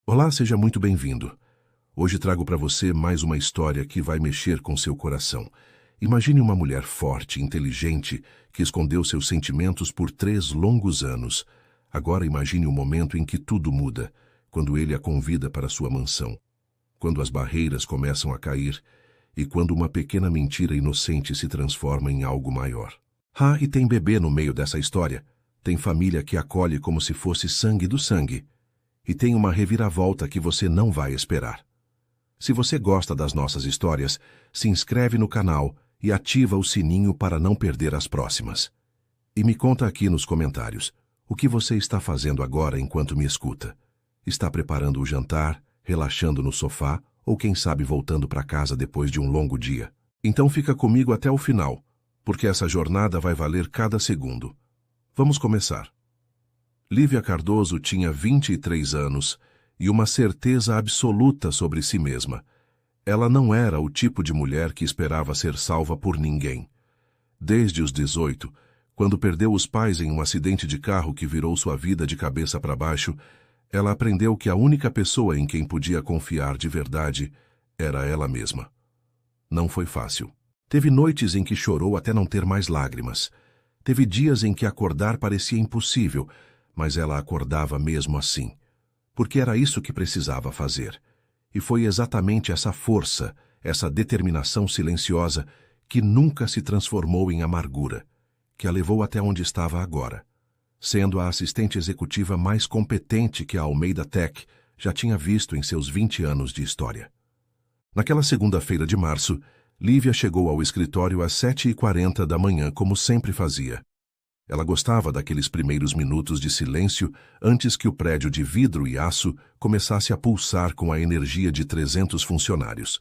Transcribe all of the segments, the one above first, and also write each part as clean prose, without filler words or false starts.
Olá, seja muito bem-vindo. Hoje trago para você mais uma história que vai mexer com seu coração. Imagine uma mulher forte, inteligente, que escondeu seus sentimentos por 3 longos anos. Agora imagine o momento em que tudo muda, quando ele a convida para sua mansão. Quando as barreiras começam a cair e quando uma pequena mentira inocente se transforma em algo maior. E tem bebê no meio dessa história. Tem família que acolhe como se fosse sangue do sangue. E tem uma reviravolta que você não vai esperar. Se você gosta das nossas histórias, se inscreve no canal e ativa o sininho para não perder as próximas. E me conta aqui nos comentários, o que você está fazendo agora enquanto me escuta? Está preparando o jantar, relaxando no sofá ou quem sabe voltando para casa depois de um longo dia? Então fica comigo até o final, porque essa jornada vai valer cada segundo. Vamos começar. Lívia Cardoso tinha 23 anos e uma certeza absoluta sobre si mesma. Ela não era o tipo de mulher que esperava ser salva por ninguém. Desde os 18, quando perdeu os pais em um acidente de carro que virou sua vida de cabeça para baixo, ela aprendeu que a única pessoa em quem podia confiar de verdade era ela mesma. Não foi fácil. Teve noites em que chorou até não ter mais lágrimas. Teve dias em que acordar parecia impossível, mas ela acordava mesmo assim, porque era isso que precisava fazer. E foi exatamente essa força, essa determinação silenciosa, que nunca se transformou em amargura, que a levou até onde estava agora, sendo a assistente executiva mais competente que a Almeida Tech já tinha visto em seus 20 anos de história. Naquela segunda-feira de março, Lívia chegou ao escritório às 7h40 da manhã, como sempre fazia. Ela gostava daqueles primeiros minutos de silêncio antes que o prédio de vidro e aço começasse a pulsar com a energia de 300 funcionários.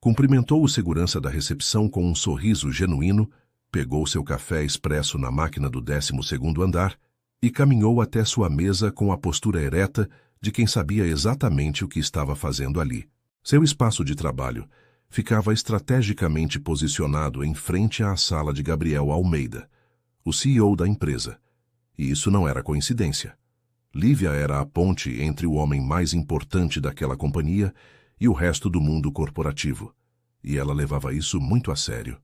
Cumprimentou o segurança da recepção com um sorriso genuíno, pegou seu café expresso na máquina do 12º andar e caminhou até sua mesa com a postura ereta de quem sabia exatamente o que estava fazendo ali. Seu espaço de trabalho ficava estrategicamente posicionado em frente à sala de Gabriel Almeida, o CEO da empresa. E isso não era coincidência. Lívia era a ponte entre o homem mais importante daquela companhia e o resto do mundo corporativo. E ela levava isso muito a sério.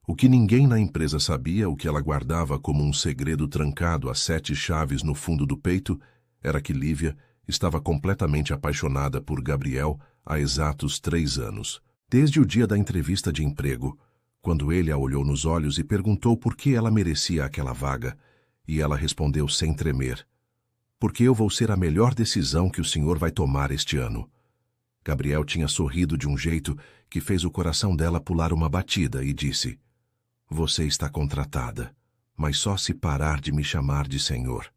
O que ninguém na empresa sabia, o que ela guardava como um segredo trancado a 7 chaves no fundo do peito, era que Lívia estava completamente apaixonada por Gabriel há exatos 3 anos. Desde o dia da entrevista de emprego, quando ele a olhou nos olhos e perguntou por que ela merecia aquela vaga, e ela respondeu sem tremer: "Porque eu vou ser a melhor decisão que o senhor vai tomar este ano." Gabriel tinha sorrido de um jeito que fez o coração dela pular uma batida e disse: "Você está contratada, mas só se parar de me chamar de senhor."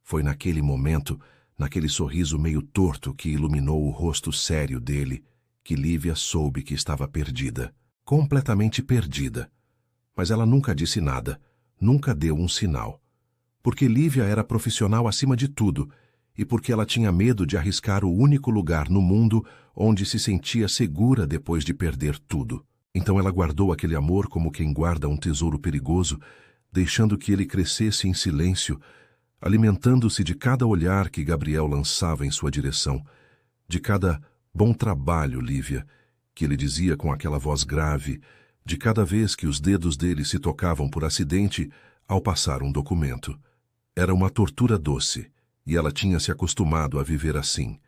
Foi naquele momento, naquele sorriso meio torto que iluminou o rosto sério dele, que Lívia soube que estava perdida. Completamente perdida. Mas ela nunca disse nada, nunca deu um sinal. Porque Lívia era profissional acima de tudo, e porque ela tinha medo de arriscar o único lugar no mundo onde se sentia segura depois de perder tudo. Então ela guardou aquele amor como quem guarda um tesouro perigoso, deixando que ele crescesse em silêncio, alimentando-se de cada olhar que Gabriel lançava em sua direção, de cada "bom trabalho, Lívia", que ele dizia com aquela voz grave, de cada vez que os dedos dele se tocavam por acidente ao passar um documento. Era uma tortura doce, e ela tinha se acostumado a viver assim.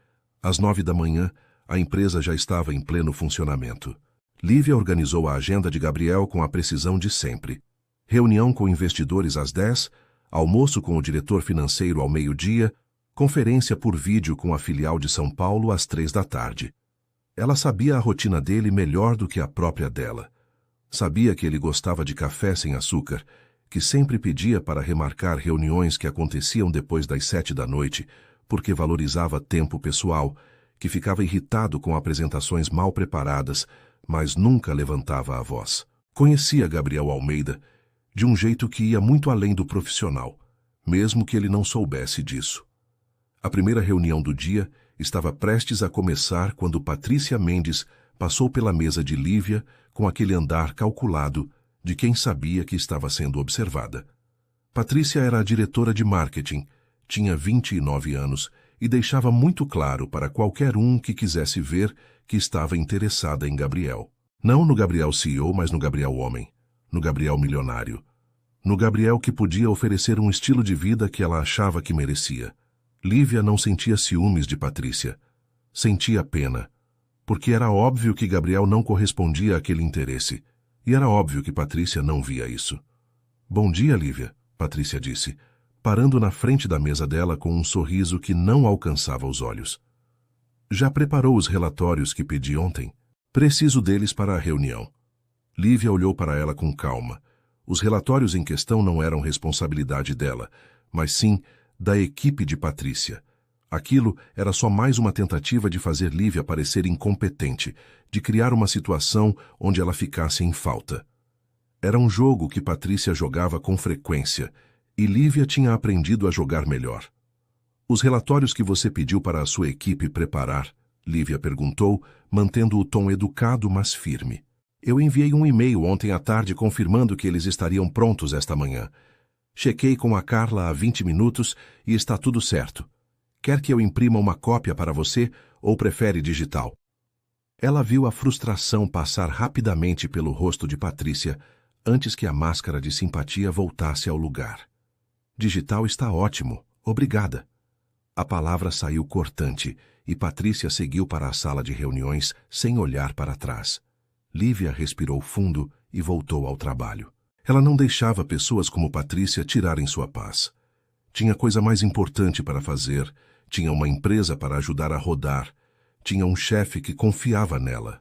Às 9 da manhã, a empresa já estava em pleno funcionamento. Lívia organizou a agenda de Gabriel com a precisão de sempre. Reunião com investidores às 10, almoço com o diretor financeiro ao meio-dia, conferência por vídeo com a filial de São Paulo às 3 da tarde. Ela sabia a rotina dele melhor do que a própria dela. Sabia que ele gostava de café sem açúcar, que sempre pedia para remarcar reuniões que aconteciam depois das 7 da noite, porque valorizava tempo pessoal, que ficava irritado com apresentações mal preparadas, mas nunca levantava a voz. Conhecia Gabriel Almeida de um jeito que ia muito além do profissional, mesmo que ele não soubesse disso. A primeira reunião do dia estava prestes a começar quando Patrícia Mendes passou pela mesa de Lívia com aquele andar calculado de quem sabia que estava sendo observada. Patrícia era a diretora de marketing, tinha 29 anos e deixava muito claro para qualquer um que quisesse ver que estava interessada em Gabriel. Não no Gabriel CEO, mas no Gabriel homem, no Gabriel milionário, no Gabriel que podia oferecer um estilo de vida que ela achava que merecia. Lívia não sentia ciúmes de Patrícia. Sentia pena, porque era óbvio que Gabriel não correspondia àquele interesse, e era óbvio que Patrícia não via isso. Bom dia, Lívia, Patrícia disse, parando na frente da mesa dela com um sorriso que não alcançava os olhos. Já preparou os relatórios que pedi ontem? Preciso deles para a reunião. Lívia olhou para ela com calma. Os relatórios em questão não eram responsabilidade dela, mas sim da equipe de Patrícia. Aquilo era só mais uma tentativa de fazer Lívia parecer incompetente, de criar uma situação onde ela ficasse em falta. Era um jogo que Patrícia jogava com frequência, e Lívia tinha aprendido a jogar melhor. Os relatórios que você pediu para a sua equipe preparar, Lívia perguntou, mantendo o tom educado, mas firme. Eu enviei um e-mail ontem à tarde confirmando que eles estariam prontos esta manhã. Chequei com a Carla há 20 minutos e está tudo certo. Quer que eu imprima uma cópia para você ou prefere digital? Ela viu a frustração passar rapidamente pelo rosto de Patrícia antes que a máscara de simpatia voltasse ao lugar. Digital está ótimo, obrigada. A palavra saiu cortante e Patrícia seguiu para a sala de reuniões sem olhar para trás. Lívia respirou fundo e voltou ao trabalho. Ela não deixava pessoas como Patrícia tirarem sua paz. Tinha coisa mais importante para fazer, tinha uma empresa para ajudar a rodar, tinha um chefe que confiava nela.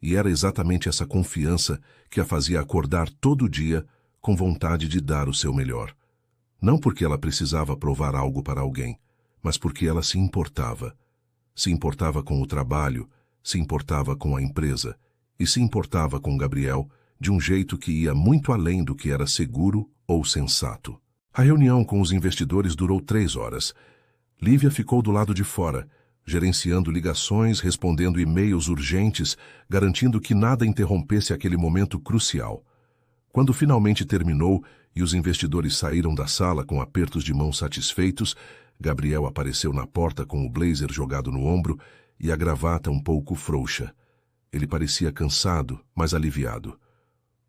E era exatamente essa confiança que a fazia acordar todo dia com vontade de dar o seu melhor. Não porque ela precisava provar algo para alguém, mas porque ela se importava. Se importava com o trabalho, se importava com a empresa e se importava com Gabriel de um jeito que ia muito além do que era seguro ou sensato. A reunião com os investidores durou 3 horas. Lívia ficou do lado de fora, gerenciando ligações, respondendo e-mails urgentes, garantindo que nada interrompesse aquele momento crucial. Quando finalmente terminou e os investidores saíram da sala com apertos de mão satisfeitos, Gabriel apareceu na porta com o blazer jogado no ombro e a gravata um pouco frouxa. Ele parecia cansado, mas aliviado.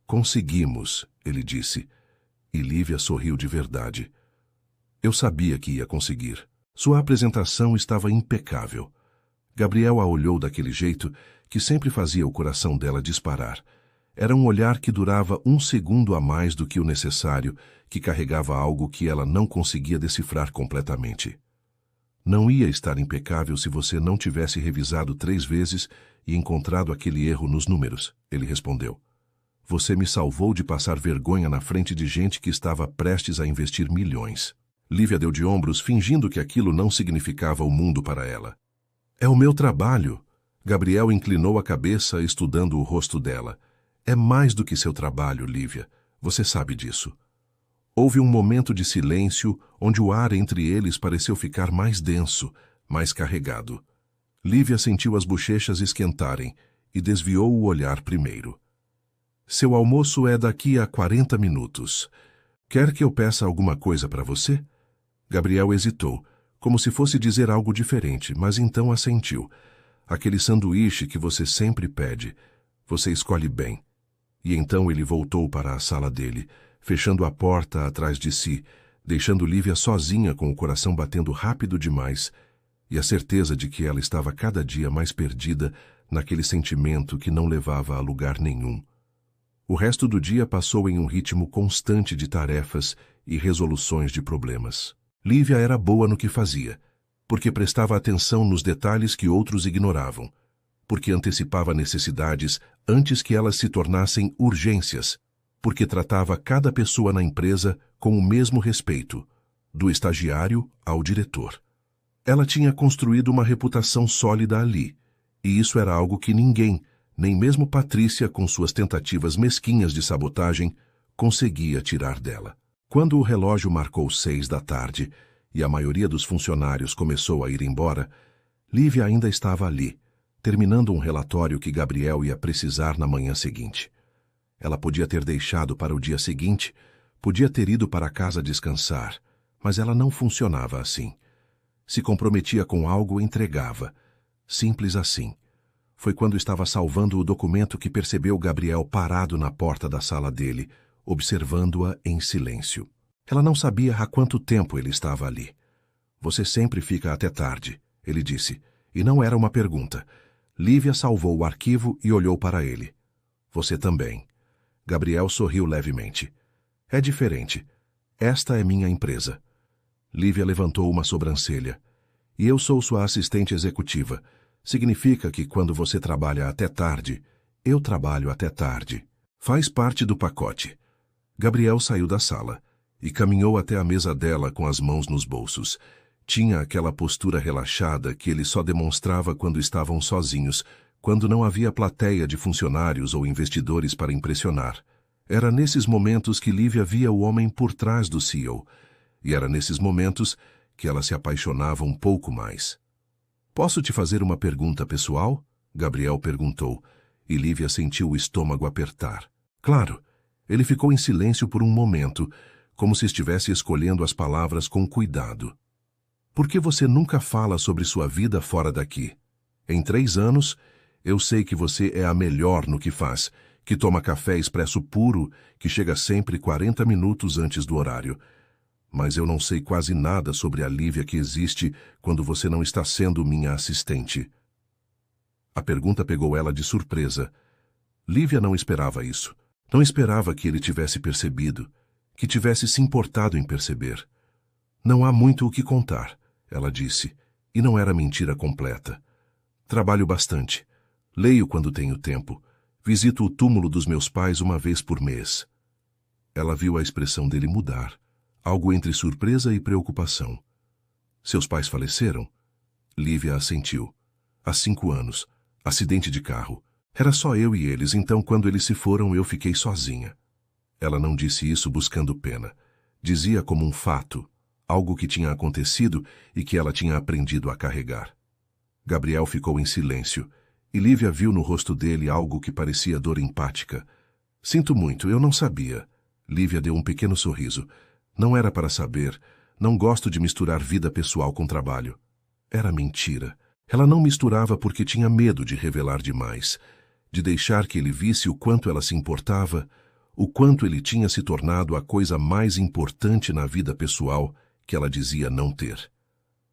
Conseguimos, ele disse. E Lívia sorriu de verdade. Eu sabia que ia conseguir. Sua apresentação estava impecável. Gabriel a olhou daquele jeito que sempre fazia o coração dela disparar. Era um olhar que durava 1 segundo a mais do que o necessário, que carregava algo que ela não conseguia decifrar completamente. Não ia estar impecável se você não tivesse revisado 3 vezes e encontrado aquele erro nos números, ele respondeu. Você me salvou de passar vergonha na frente de gente que estava prestes a investir milhões. Lívia deu de ombros, fingindo que aquilo não significava o mundo para ela. É o meu trabalho. Gabriel inclinou a cabeça, estudando o rosto dela. É mais do que seu trabalho, Lívia. Você sabe disso. Houve um momento de silêncio onde o ar entre eles pareceu ficar mais denso, mais carregado. Lívia sentiu as bochechas esquentarem e desviou o olhar primeiro. Seu almoço é daqui a 40 minutos. Quer que eu peça alguma coisa para você? Gabriel hesitou, como se fosse dizer algo diferente, mas então assentiu. Aquele sanduíche que você sempre pede. Você escolhe bem. E então ele voltou para a sala dele, fechando a porta atrás de si, deixando Lívia sozinha com o coração batendo rápido demais e a certeza de que ela estava cada dia mais perdida naquele sentimento que não levava a lugar nenhum. O resto do dia passou em um ritmo constante de tarefas e resoluções de problemas. Lívia era boa no que fazia, porque prestava atenção nos detalhes que outros ignoravam, porque antecipava necessidades antes que elas se tornassem urgências, porque tratava cada pessoa na empresa com o mesmo respeito, do estagiário ao diretor. Ela tinha construído uma reputação sólida ali, e isso era algo que ninguém, nem mesmo Patrícia, com suas tentativas mesquinhas de sabotagem, conseguia tirar dela. Quando o relógio marcou 6 da tarde e a maioria dos funcionários começou a ir embora, Lívia ainda estava ali, terminando um relatório que Gabriel ia precisar na manhã seguinte. Ela podia ter deixado para o dia seguinte, podia ter ido para casa descansar, mas ela não funcionava assim. Se comprometia com algo, entregava. Simples assim. Foi quando estava salvando o documento que percebeu Gabriel parado na porta da sala dele, observando-a em silêncio. Ela não sabia há quanto tempo ele estava ali. Você sempre fica até tarde, ele disse, e não era uma pergunta. Lívia salvou o arquivo e olhou para ele. Você também. Gabriel sorriu levemente. É diferente. Esta é minha empresa. Lívia levantou uma sobrancelha. E eu sou sua assistente executiva. Significa que quando você trabalha até tarde, eu trabalho até tarde. Faz parte do pacote. Gabriel saiu da sala e caminhou até a mesa dela com as mãos nos bolsos. Tinha aquela postura relaxada que ele só demonstrava quando estavam sozinhos, quando não havia plateia de funcionários ou investidores para impressionar. Era nesses momentos que Lívia via o homem por trás do CEO, e era nesses momentos que ela se apaixonava um pouco mais. Posso te fazer uma pergunta pessoal? Gabriel perguntou, e Lívia sentiu o estômago apertar. Claro. Ele ficou em silêncio por um momento, como se estivesse escolhendo as palavras com cuidado. Por que você nunca fala sobre sua vida fora daqui? Em 3 anos, eu sei que você é a melhor no que faz, que toma café expresso puro, que chega sempre 40 minutos antes do horário. Mas eu não sei quase nada sobre a Lívia que existe quando você não está sendo minha assistente. A pergunta pegou ela de surpresa. Lívia não esperava isso. Não esperava que ele tivesse percebido, que tivesse se importado em perceber. Não há muito o que contar, ela disse, e não era mentira completa. Trabalho bastante. Leio quando tenho tempo. Visito o túmulo dos meus pais uma vez por mês. Ela viu a expressão dele mudar, algo entre surpresa e preocupação. Seus pais faleceram? Lívia assentiu. Há 5 anos. Acidente de carro. Era só eu e eles, então quando eles se foram eu fiquei sozinha. Ela não disse isso buscando pena. Dizia como um fato, algo que tinha acontecido e que ela tinha aprendido a carregar. Gabriel ficou em silêncio, e Lívia viu no rosto dele algo que parecia dor empática. Sinto muito, eu não sabia. Lívia deu um pequeno sorriso. Não era para saber. Não gosto de misturar vida pessoal com trabalho. Era mentira. Ela não misturava porque tinha medo de revelar demais, de deixar que ele visse o quanto ela se importava, o quanto ele tinha se tornado a coisa mais importante na vida pessoal que ela dizia não ter.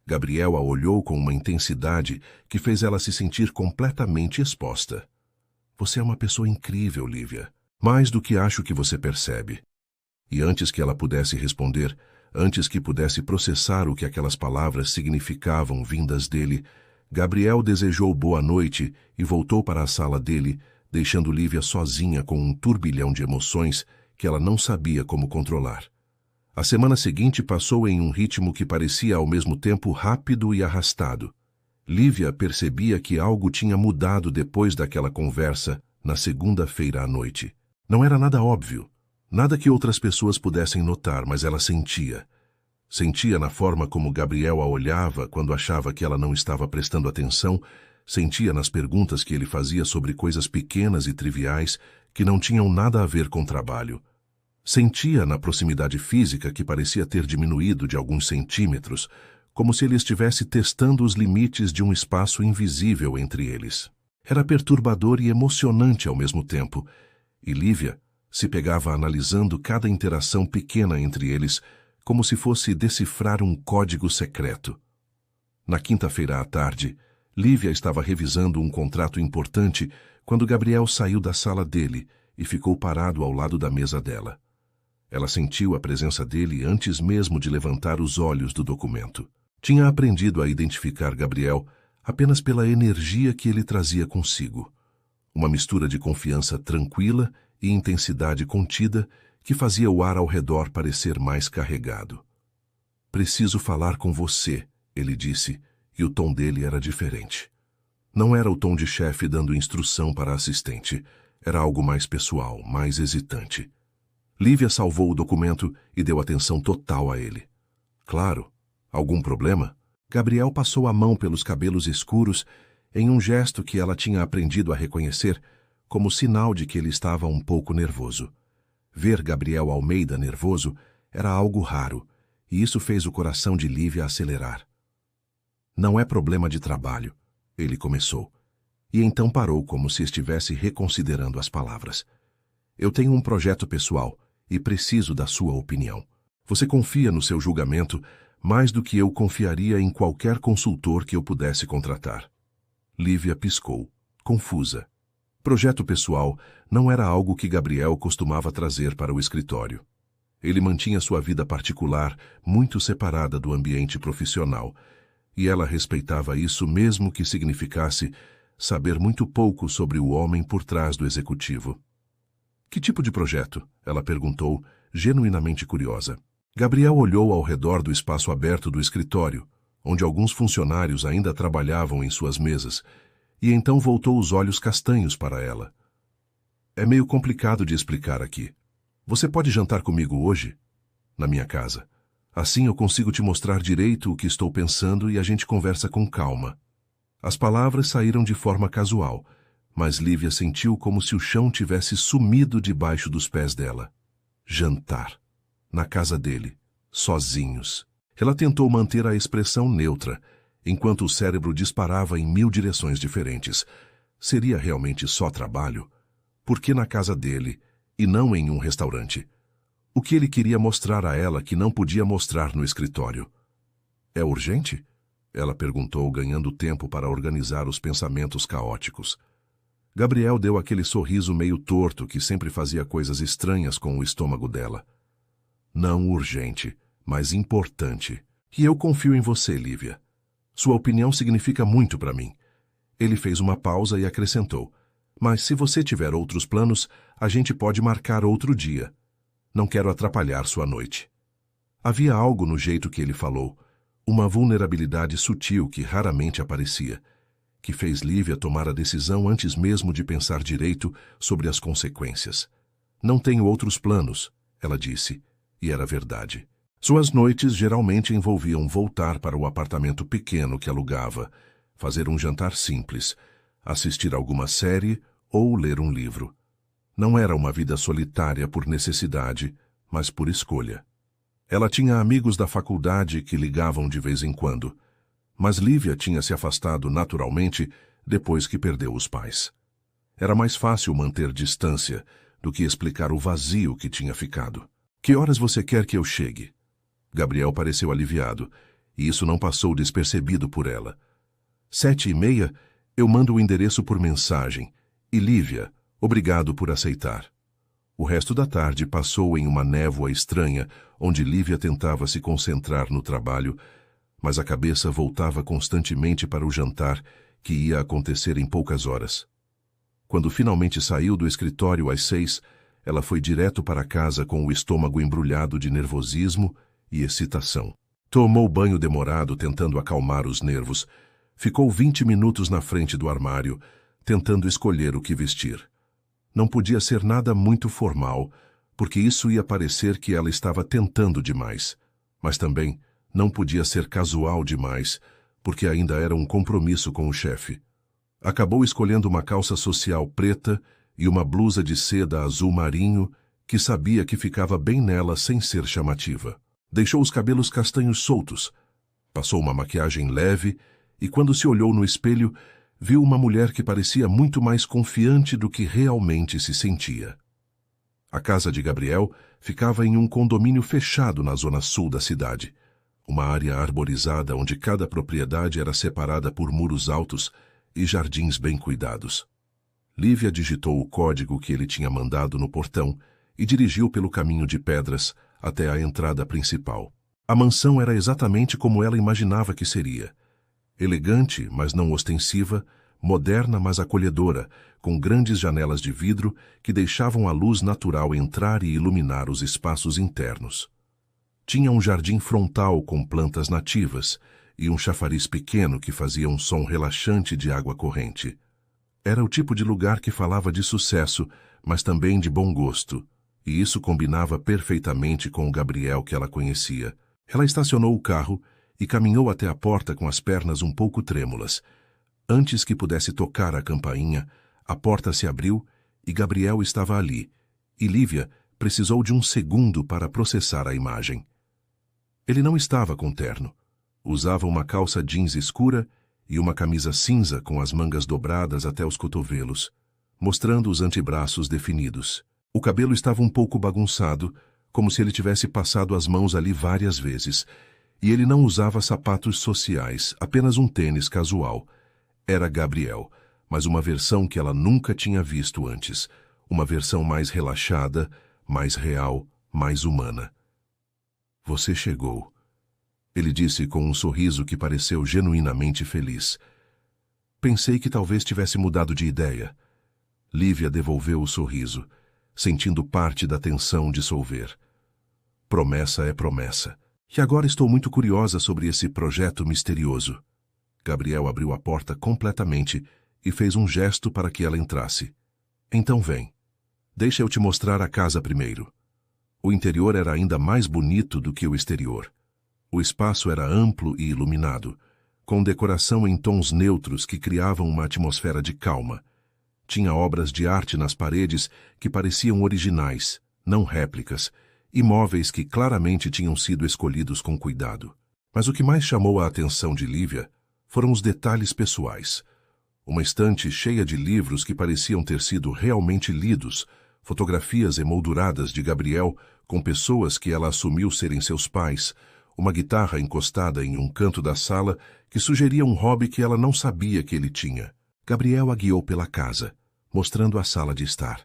Gabriel a olhou com uma intensidade que fez ela se sentir completamente exposta. Você é uma pessoa incrível, Lívia. Mais do que acho que você percebe. E antes que ela pudesse responder, antes que pudesse processar o que aquelas palavras significavam vindas dele, Gabriel desejou boa noite e voltou para a sala dele, deixando Lívia sozinha com um turbilhão de emoções que ela não sabia como controlar. A semana seguinte passou em um ritmo que parecia ao mesmo tempo rápido e arrastado. Lívia percebia que algo tinha mudado depois daquela conversa na segunda-feira à noite. Não era nada óbvio, nada que outras pessoas pudessem notar, mas ela sentia. Sentia na forma como Gabriel a olhava quando achava que ela não estava prestando atenção, sentia nas perguntas que ele fazia sobre coisas pequenas e triviais que não tinham nada a ver com o trabalho. Sentia na proximidade física que parecia ter diminuído de alguns centímetros, como se ele estivesse testando os limites de um espaço invisível entre eles. Era perturbador e emocionante ao mesmo tempo, e Lívia se pegava analisando cada interação pequena entre eles, como se fosse decifrar um código secreto. Na quinta-feira à tarde, Lívia estava revisando um contrato importante quando Gabriel saiu da sala dele e ficou parado ao lado da mesa dela. Ela sentiu a presença dele antes mesmo de levantar os olhos do documento. Tinha aprendido a identificar Gabriel apenas pela energia que ele trazia consigo. Uma mistura de confiança tranquila e intensidade contida que fazia o ar ao redor parecer mais carregado. Preciso falar com você, ele disse, e o tom dele era diferente. Não era o tom de chefe dando instrução para a assistente, era algo mais pessoal, mais hesitante. Lívia salvou o documento e deu atenção total a ele. Claro, algum problema? Gabriel passou a mão pelos cabelos escuros em um gesto que ela tinha aprendido a reconhecer como sinal de que ele estava um pouco nervoso. Ver Gabriel Almeida nervoso era algo raro, e isso fez o coração de Lívia acelerar. Não é problema de trabalho, ele começou. E então parou como se estivesse reconsiderando as palavras. Eu tenho um projeto pessoal e preciso da sua opinião. Você confia no seu julgamento mais do que eu confiaria em qualquer consultor que eu pudesse contratar. Lívia piscou, confusa. Projeto pessoal não era algo que Gabriel costumava trazer para o escritório. Ele mantinha sua vida particular muito separada do ambiente profissional, e ela respeitava isso mesmo que significasse saber muito pouco sobre o homem por trás do executivo. Que tipo de projeto? Ela perguntou, genuinamente curiosa. Gabriel olhou ao redor do espaço aberto do escritório, onde alguns funcionários ainda trabalhavam em suas mesas, e então voltou os olhos castanhos para ela. É meio complicado de explicar aqui. Você pode jantar comigo hoje? Na minha casa. Assim eu consigo te mostrar direito o que estou pensando e a gente conversa com calma. As palavras saíram de forma casual, mas Lívia sentiu como se o chão tivesse sumido debaixo dos pés dela. Jantar. Na casa dele. Sozinhos. Ela tentou manter a expressão neutra, enquanto o cérebro disparava em 1000 direções diferentes. Seria realmente só trabalho? Por que na casa dele, e não em um restaurante? O que ele queria mostrar a ela que não podia mostrar no escritório? É urgente? Ela perguntou, ganhando tempo para organizar os pensamentos caóticos. Gabriel deu aquele sorriso meio torto que sempre fazia coisas estranhas com o estômago dela. Não urgente, mas importante. E eu confio em você, Lívia. Sua opinião significa muito para mim. Ele fez uma pausa e acrescentou. Mas se você tiver outros planos, a gente pode marcar outro dia. Não quero atrapalhar sua noite. Havia algo no jeito que ele falou, uma vulnerabilidade sutil que raramente aparecia, que fez Lívia tomar a decisão antes mesmo de pensar direito sobre as consequências. Não tenho outros planos, ela disse, e era verdade. Suas noites geralmente envolviam voltar para o apartamento pequeno que alugava, fazer um jantar simples, assistir alguma série ou ler um livro. Não era uma vida solitária por necessidade, mas por escolha. Ela tinha amigos da faculdade que ligavam de vez em quando, mas Lívia tinha se afastado naturalmente depois que perdeu os pais. Era mais fácil manter distância do que explicar o vazio que tinha ficado. Que horas você quer que eu chegue? Gabriel pareceu aliviado, e isso não passou despercebido por ela. 7h30, eu mando o endereço por mensagem. E Lívia, obrigado por aceitar. O resto da tarde passou em uma névoa estranha, onde Lívia tentava se concentrar no trabalho, mas a cabeça voltava constantemente para o jantar, que ia acontecer em poucas horas. Quando finalmente saiu do escritório às 6, ela foi direto para casa com o estômago embrulhado de nervosismo e excitação. Tomou banho demorado tentando acalmar os nervos. Ficou 20 minutos na frente do armário, tentando escolher o que vestir. Não podia ser nada muito formal, porque isso ia parecer que ela estava tentando demais. Mas também não podia ser casual demais, porque ainda era um compromisso com o chefe. Acabou escolhendo uma calça social preta e uma blusa de seda azul marinho, que sabia que ficava bem nela sem ser chamativa. Deixou os cabelos castanhos soltos, passou uma maquiagem leve e, quando se olhou no espelho, viu uma mulher que parecia muito mais confiante do que realmente se sentia. A casa de Gabriel ficava em um condomínio fechado na zona sul da cidade, uma área arborizada onde cada propriedade era separada por muros altos e jardins bem cuidados. Lívia digitou o código que ele tinha mandado no portão e dirigiu pelo caminho de pedras até a entrada principal. A mansão era exatamente como ela imaginava que seria. Elegante, mas não ostensiva, moderna, mas acolhedora, com grandes janelas de vidro que deixavam a luz natural entrar e iluminar os espaços internos. Tinha um jardim frontal com plantas nativas e um chafariz pequeno que fazia um som relaxante de água corrente. Era o tipo de lugar que falava de sucesso, mas também de bom gosto, e isso combinava perfeitamente com o Gabriel que ela conhecia. Ela estacionou o carro e caminhou até a porta com as pernas um pouco trêmulas. Antes que pudesse tocar a campainha, a porta se abriu e Gabriel estava ali, e Lívia precisou de um segundo para processar a imagem. Ele não estava com terno. Usava uma calça jeans escura e uma camisa cinza com as mangas dobradas até os cotovelos, mostrando os antebraços definidos. O cabelo estava um pouco bagunçado, como se ele tivesse passado as mãos ali várias vezes, e ele não usava sapatos sociais, apenas um tênis casual. Era Gabriel, mas uma versão que ela nunca tinha visto antes. Uma versão mais relaxada, mais real, mais humana. Você chegou. Ele disse com um sorriso que pareceu genuinamente feliz. Pensei que talvez tivesse mudado de ideia. Lívia devolveu o sorriso, sentindo parte da tensão dissolver. Promessa é promessa. E agora estou muito curiosa sobre esse projeto misterioso. Gabriel abriu a porta completamente e fez um gesto para que ela entrasse. Então vem. Deixa eu te mostrar a casa primeiro. O interior era ainda mais bonito do que o exterior. O espaço era amplo e iluminado, com decoração em tons neutros que criavam uma atmosfera de calma. Tinha obras de arte nas paredes que pareciam originais, não réplicas, e móveis que claramente tinham sido escolhidos com cuidado. Mas o que mais chamou a atenção de Lívia foram os detalhes pessoais. Uma estante cheia de livros que pareciam ter sido realmente lidos, fotografias emolduradas de Gabriel com pessoas que ela assumiu serem seus pais, uma guitarra encostada em um canto da sala que sugeria um hobby que ela não sabia que ele tinha. Gabriel a guiou pela casa, mostrando a sala de estar.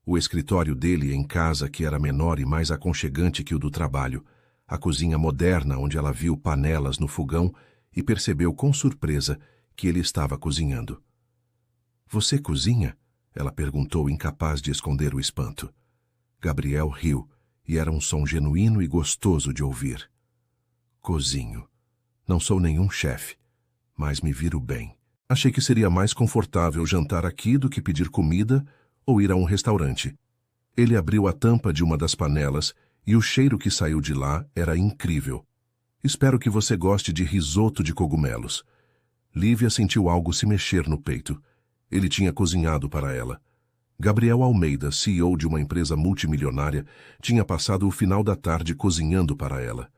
O escritório dele em casa, que era menor e mais aconchegante que o do trabalho, a cozinha moderna onde ela viu panelas no fogão e percebeu com surpresa que ele estava cozinhando. Você cozinha? Ela perguntou, incapaz de esconder o espanto. Gabriel riu, e era um som genuíno e gostoso de ouvir. Cozinho. Não sou nenhum chefe, mas me viro bem. Achei que seria mais confortável jantar aqui do que pedir comida ou ir a um restaurante. Ele abriu a tampa de uma das panelas e o cheiro que saiu de lá era incrível. Espero que você goste de risoto de cogumelos. Lívia sentiu algo se mexer no peito. Ele tinha cozinhado para ela. Gabriel Almeida, CEO de uma empresa multimilionária, tinha passado o final da tarde cozinhando para ela.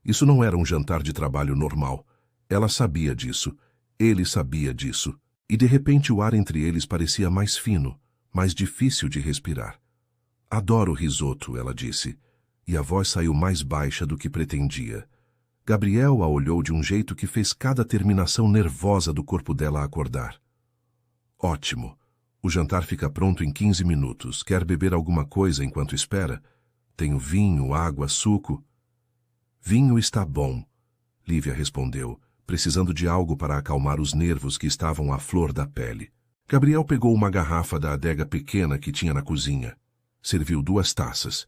Isso não era um jantar de trabalho normal. Ela sabia disso. Ele sabia disso. E de repente o ar entre eles parecia mais fino, mais difícil de respirar. Adoro risoto, ela disse, e a voz saiu mais baixa do que pretendia. Gabriel a olhou de um jeito que fez cada terminação nervosa do corpo dela acordar. Ótimo. O jantar fica pronto em 15 minutos. Quer beber alguma coisa enquanto espera? Tenho vinho, água, suco. Vinho está bom, Lívia respondeu, precisando de algo para acalmar os nervos que estavam à flor da pele. Gabriel pegou uma garrafa da adega pequena que tinha na cozinha. Serviu 2 taças.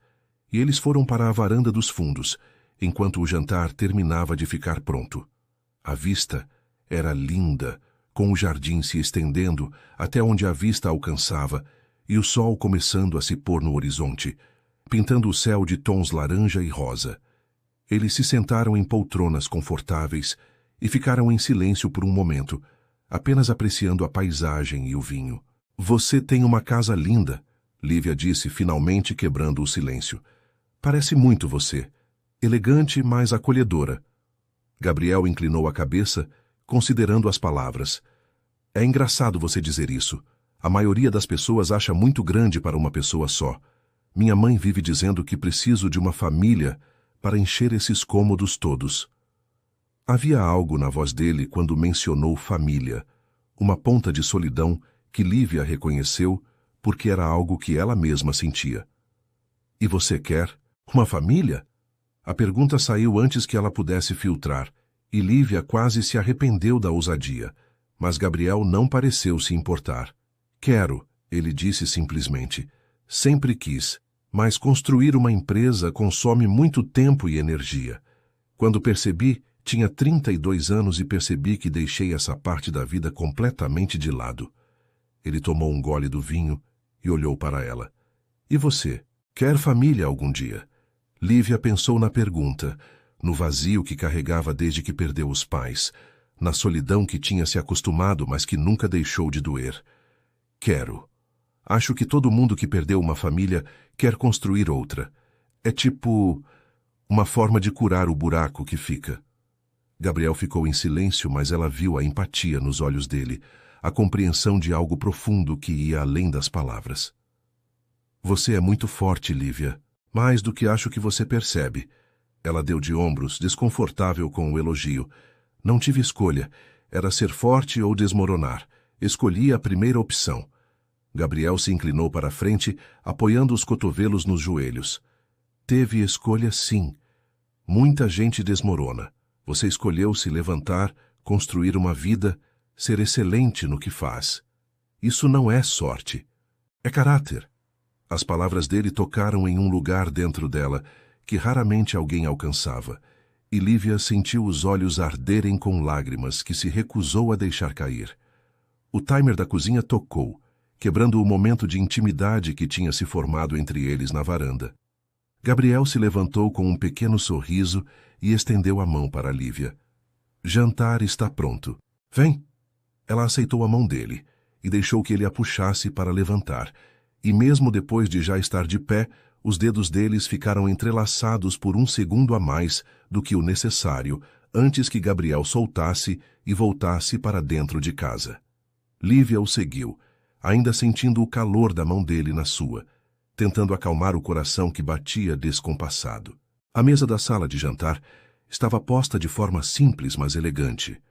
E eles foram para a varanda dos fundos, enquanto o jantar terminava de ficar pronto. A vista era linda, com o jardim se estendendo até onde a vista alcançava e o sol começando a se pôr no horizonte, pintando o céu de tons laranja e rosa. Eles se sentaram em poltronas confortáveis e ficaram em silêncio por um momento, apenas apreciando a paisagem e o vinho. Você tem uma casa linda, Lívia disse, finalmente quebrando o silêncio. Parece muito você. Elegante, mas acolhedora. Gabriel inclinou a cabeça, considerando as palavras. É engraçado você dizer isso. A maioria das pessoas acha muito grande para uma pessoa só. Minha mãe vive dizendo que preciso de uma família para encher esses cômodos todos. Havia algo na voz dele quando mencionou família, uma ponta de solidão que Lívia reconheceu porque era algo que ela mesma sentia. E você quer uma família? A pergunta saiu antes que ela pudesse filtrar, e Lívia quase se arrependeu da ousadia, mas Gabriel não pareceu se importar. Quero, ele disse simplesmente. Sempre quis, mas construir uma empresa consome muito tempo e energia. Quando percebi, tinha 32 anos e percebi que deixei essa parte da vida completamente de lado. Ele tomou um gole do vinho e olhou para ela. E você? Quer família algum dia? Lívia pensou na pergunta, no vazio que carregava desde que perdeu os pais, na solidão que tinha se acostumado, mas que nunca deixou de doer. Quero. Acho que todo mundo que perdeu uma família quer construir outra. É tipo uma forma de curar o buraco que fica. Gabriel ficou em silêncio, mas ela viu a empatia nos olhos dele, a compreensão de algo profundo que ia além das palavras. Você é muito forte, Lívia. Mais do que acho que você percebe. Ela deu de ombros, desconfortável com o elogio. Não tive escolha. Era ser forte ou desmoronar. Escolhi a primeira opção. Gabriel se inclinou para a frente, apoiando os cotovelos nos joelhos. Teve escolha, sim. Muita gente desmorona. Você escolheu se levantar, construir uma vida, ser excelente no que faz. Isso não é sorte. É caráter. As palavras dele tocaram em um lugar dentro dela que raramente alguém alcançava, e Lívia sentiu os olhos arderem com lágrimas que se recusou a deixar cair. O timer da cozinha tocou, quebrando o momento de intimidade que tinha se formado entre eles na varanda. Gabriel se levantou com um pequeno sorriso e estendeu a mão para Lívia. Jantar está pronto. Vem! Ela aceitou a mão dele e deixou que ele a puxasse para levantar, e mesmo depois de já estar de pé, os dedos deles ficaram entrelaçados por um segundo a mais do que o necessário antes que Gabriel soltasse e voltasse para dentro de casa. Lívia o seguiu, ainda sentindo o calor da mão dele na sua, tentando acalmar o coração que batia descompassado. A mesa da sala de jantar estava posta de forma simples, mas elegante,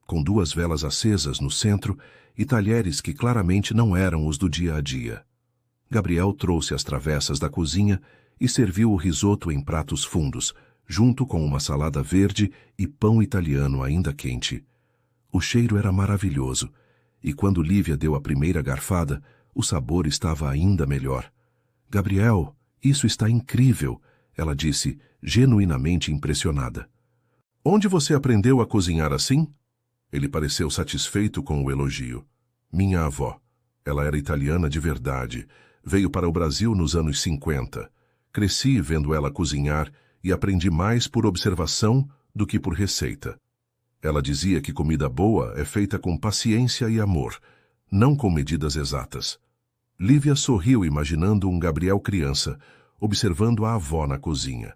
com 2 velas acesas no centro e talheres que claramente não eram os do dia a dia. Gabriel trouxe as travessas da cozinha e serviu o risoto em pratos fundos, junto com uma salada verde e pão italiano ainda quente. O cheiro era maravilhoso, e quando Lívia deu a primeira garfada, o sabor estava ainda melhor. Gabriel, isso está incrível, ela disse, genuinamente impressionada. Onde você aprendeu a cozinhar assim? Ele pareceu satisfeito com o elogio. Minha avó. Ela era italiana de verdade. Veio para o Brasil nos anos 50. Cresci vendo ela cozinhar e aprendi mais por observação do que por receita. Ela dizia que comida boa é feita com paciência e amor, não com medidas exatas. Lívia sorriu imaginando um Gabriel criança, observando a avó na cozinha,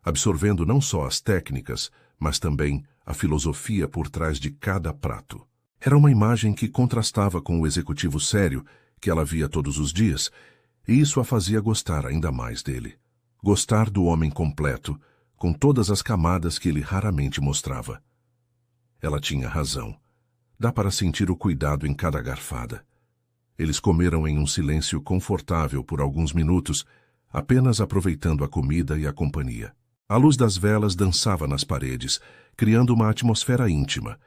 absorvendo não só as técnicas, mas também a filosofia por trás de cada prato. Era uma imagem que contrastava com o executivo sério que ela via todos os dias, e isso a fazia gostar ainda mais dele. Gostar do homem completo, com todas as camadas que ele raramente mostrava. Ela tinha razão. Dá para sentir o cuidado em cada garfada. Eles comeram em um silêncio confortável por alguns minutos, apenas aproveitando a comida e a companhia. A luz das velas dançava nas paredes, criando uma atmosfera íntima,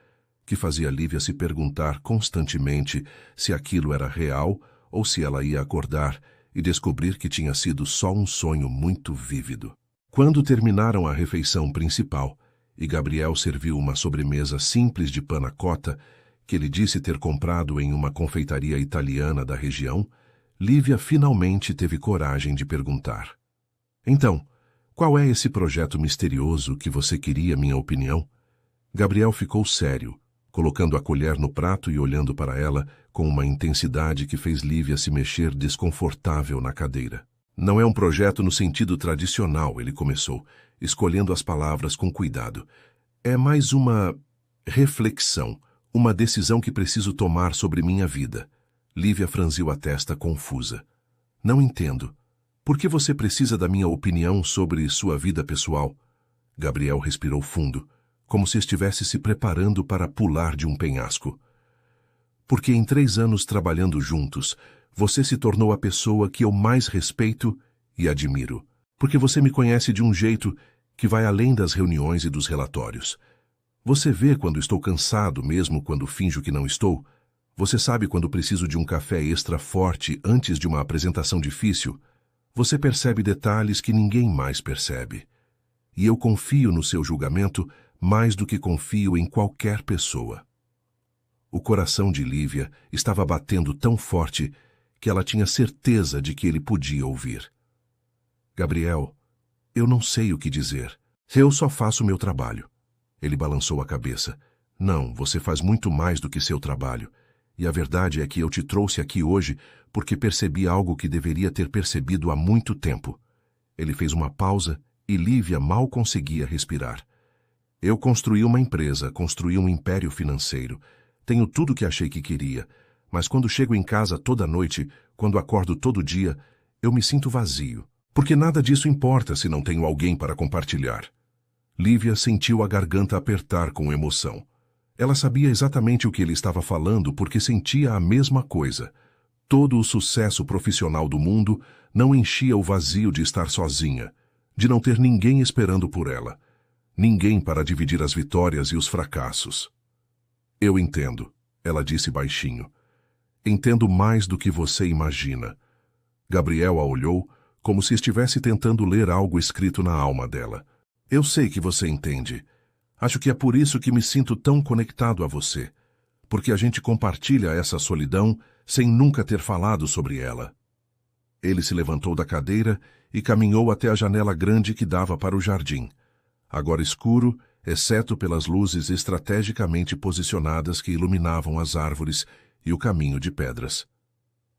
que fazia Lívia se perguntar constantemente se aquilo era real ou se ela ia acordar e descobrir que tinha sido só um sonho muito vívido. Quando terminaram a refeição principal e Gabriel serviu uma sobremesa simples de panna cotta, que ele disse ter comprado em uma confeitaria italiana da região, Lívia finalmente teve coragem de perguntar. Então, qual é esse projeto misterioso que você queria minha opinião? Gabriel ficou sério, colocando a colher no prato e olhando para ela com uma intensidade que fez Lívia se mexer desconfortável na cadeira. Não é um projeto no sentido tradicional, ele começou, escolhendo as palavras com cuidado. É mais uma reflexão, uma decisão que preciso tomar sobre minha vida. Lívia franziu a testa confusa. Não entendo. Por que você precisa da minha opinião sobre sua vida pessoal? Gabriel respirou fundo, como se estivesse se preparando para pular de um penhasco. Porque em 3 anos trabalhando juntos, você se tornou a pessoa que eu mais respeito e admiro. Porque você me conhece de um jeito que vai além das reuniões e dos relatórios. Você vê quando estou cansado, mesmo quando finjo que não estou. Você sabe quando preciso de um café extra forte antes de uma apresentação difícil. Você percebe detalhes que ninguém mais percebe. E eu confio no seu julgamento mais do que confio em qualquer pessoa. O coração de Lívia estava batendo tão forte que ela tinha certeza de que ele podia ouvir. Gabriel, eu não sei o que dizer. Eu só faço meu trabalho. Ele balançou a cabeça. Não, você faz muito mais do que seu trabalho. E a verdade é que eu te trouxe aqui hoje porque percebi algo que deveria ter percebido há muito tempo. Ele fez uma pausa e Lívia mal conseguia respirar. Eu construí uma empresa, construí um império financeiro. Tenho tudo o que achei que queria, mas quando chego em casa toda noite, quando acordo todo dia, eu me sinto vazio. Porque nada disso importa se não tenho alguém para compartilhar. Lívia sentiu a garganta apertar com emoção. Ela sabia exatamente o que ele estava falando porque sentia a mesma coisa. Todo o sucesso profissional do mundo não enchia o vazio de estar sozinha, de não ter ninguém esperando por ela, ninguém para dividir as vitórias e os fracassos. Eu entendo, ela disse baixinho. Entendo mais do que você imagina. Gabriel a olhou como se estivesse tentando ler algo escrito na alma dela. Eu sei que você entende. Acho que é por isso que me sinto tão conectado a você. Porque a gente compartilha essa solidão sem nunca ter falado sobre ela. Ele se levantou da cadeira e caminhou até a janela grande que dava para o jardim, agora escuro, exceto pelas luzes estrategicamente posicionadas que iluminavam as árvores e o caminho de pedras.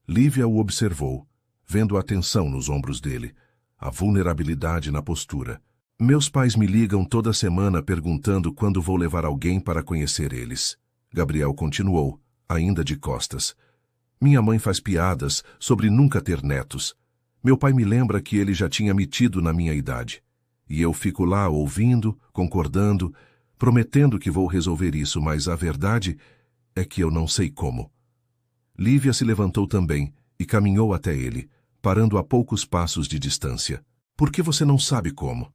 Lívia o observou, vendo a tensão nos ombros dele, a vulnerabilidade na postura. Meus pais me ligam toda semana perguntando quando vou levar alguém para conhecer eles. Gabriel continuou, ainda de costas. Minha mãe faz piadas sobre nunca ter netos. Meu pai me lembra que ele já tinha me tido na minha idade. E eu fico lá ouvindo, concordando, prometendo que vou resolver isso, mas a verdade é que eu não sei como. Lívia se levantou também e caminhou até ele, parando a poucos passos de distância. Por que você não sabe como?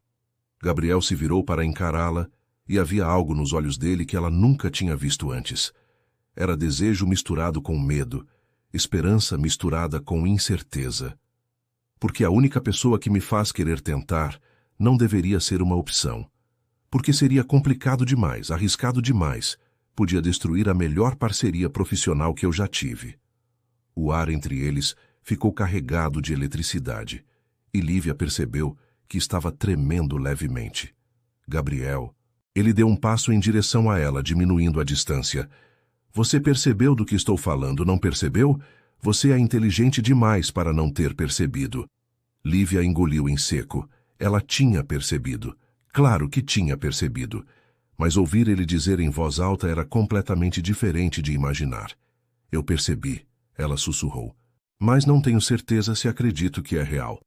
Gabriel se virou para encará-la e havia algo nos olhos dele que ela nunca tinha visto antes. Era desejo misturado com medo, esperança misturada com incerteza. Porque a única pessoa que me faz querer tentar não deveria ser uma opção. Porque seria complicado demais, arriscado demais, podia destruir a melhor parceria profissional que eu já tive. O ar entre eles ficou carregado de eletricidade, e Lívia percebeu que estava tremendo levemente. Gabriel, ele deu um passo em direção a ela, diminuindo a distância. Você percebeu do que estou falando, não percebeu? Você é inteligente demais para não ter percebido. Lívia engoliu em seco. Ela tinha percebido. Claro que tinha percebido. Mas ouvir ele dizer em voz alta era completamente diferente de imaginar. Eu percebi, ela sussurrou. Mas não tenho certeza se acredito que é real.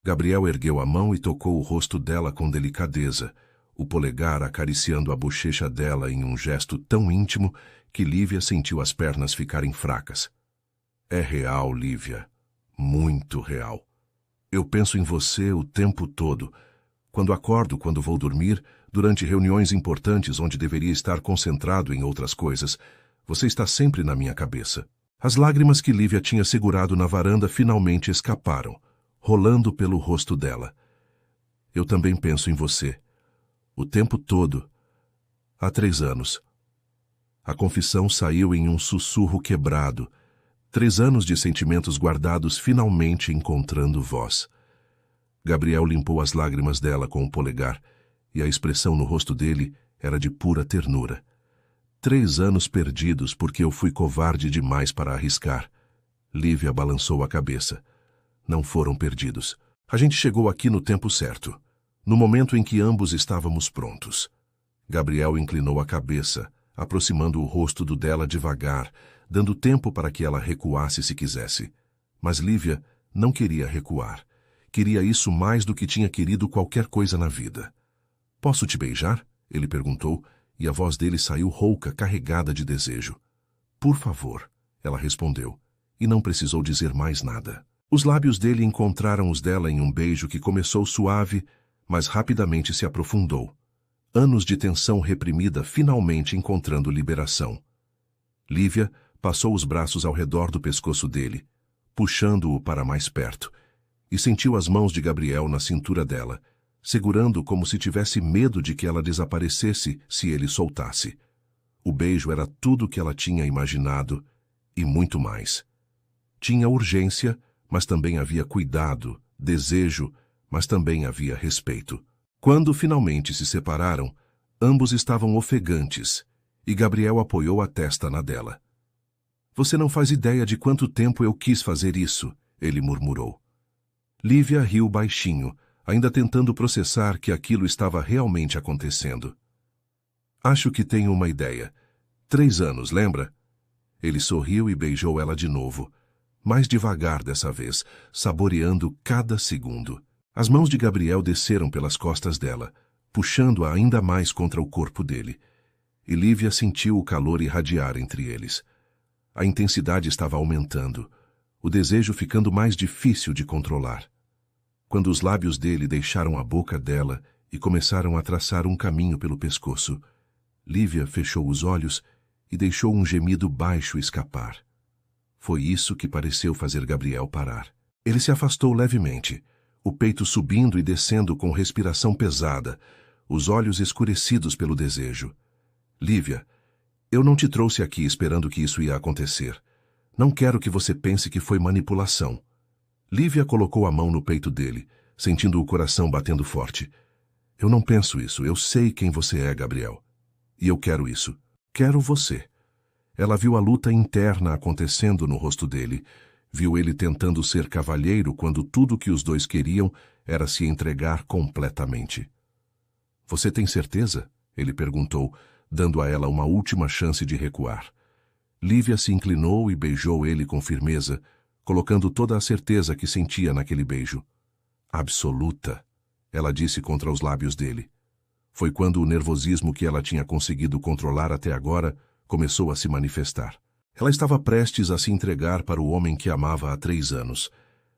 Gabriel ergueu a mão e tocou o rosto dela com delicadeza, o polegar acariciando a bochecha dela em um gesto tão íntimo que Lívia sentiu as pernas ficarem fracas. É real, Lívia. Muito real. Eu penso em você o tempo todo. Quando acordo, quando vou dormir, durante reuniões importantes onde deveria estar concentrado em outras coisas, você está sempre na minha cabeça. As lágrimas que Lívia tinha segurado na varanda finalmente escaparam, rolando pelo rosto dela. Eu também penso em você. O tempo todo. Há 3 anos. A confissão saiu em um sussurro quebrado. 3 anos de sentimentos guardados finalmente encontrando voz. Gabriel limpou as lágrimas dela com o polegar, e a expressão no rosto dele era de pura ternura. 3 anos perdidos porque eu fui covarde demais para arriscar. Lívia balançou a cabeça. Não foram perdidos. A gente chegou aqui no tempo certo, no momento em que ambos estávamos prontos. Gabriel inclinou a cabeça, aproximando o rosto do dela devagar, dando tempo para que ela recuasse se quisesse. Mas Lívia não queria recuar. Queria isso mais do que tinha querido qualquer coisa na vida. Posso te beijar? Ele perguntou, e a voz dele saiu rouca, carregada de desejo. Por favor, ela respondeu, e não precisou dizer mais nada. Os lábios dele encontraram os dela em um beijo que começou suave, mas rapidamente se aprofundou. Anos de tensão reprimida finalmente encontrando liberação. Lívia passou os braços ao redor do pescoço dele, puxando-o para mais perto, e sentiu as mãos de Gabriel na cintura dela, segurando como se tivesse medo de que ela desaparecesse se ele soltasse. O beijo era tudo o que ela tinha imaginado, e muito mais. Tinha urgência, mas também havia cuidado, desejo, mas também havia respeito. Quando finalmente se separaram, ambos estavam ofegantes, e Gabriel apoiou a testa na dela. Você não faz ideia de quanto tempo eu quis fazer isso, ele murmurou. Lívia riu baixinho, ainda tentando processar que aquilo estava realmente acontecendo. Acho que tenho uma ideia. 3 anos, lembra? Ele sorriu e beijou ela de novo, mais devagar dessa vez, saboreando cada segundo. As mãos de Gabriel desceram pelas costas dela, puxando-a ainda mais contra o corpo dele. E Lívia sentiu o calor irradiar entre eles. A intensidade estava aumentando, o desejo ficando mais difícil de controlar. Quando os lábios dele deixaram a boca dela e começaram a traçar um caminho pelo pescoço, Lívia fechou os olhos e deixou um gemido baixo escapar. Foi isso que pareceu fazer Gabriel parar. Ele se afastou levemente, o peito subindo e descendo com respiração pesada, os olhos escurecidos pelo desejo. Lívia, eu não te trouxe aqui esperando que isso ia acontecer. Não quero que você pense que foi manipulação. Lívia colocou a mão no peito dele, sentindo o coração batendo forte. Eu não penso isso, eu sei quem você é, Gabriel. E eu quero isso. Quero você. Ela viu a luta interna acontecendo no rosto dele, viu ele tentando ser cavalheiro quando tudo que os dois queriam era se entregar completamente. Você tem certeza? Ele perguntou, dando a ela uma última chance de recuar. Lívia se inclinou e beijou ele com firmeza, colocando toda a certeza que sentia naquele beijo. Absoluta, ela disse contra os lábios dele. Foi quando o nervosismo que ela tinha conseguido controlar até agora começou a se manifestar. Ela estava prestes a se entregar para o homem que amava há 3 anos,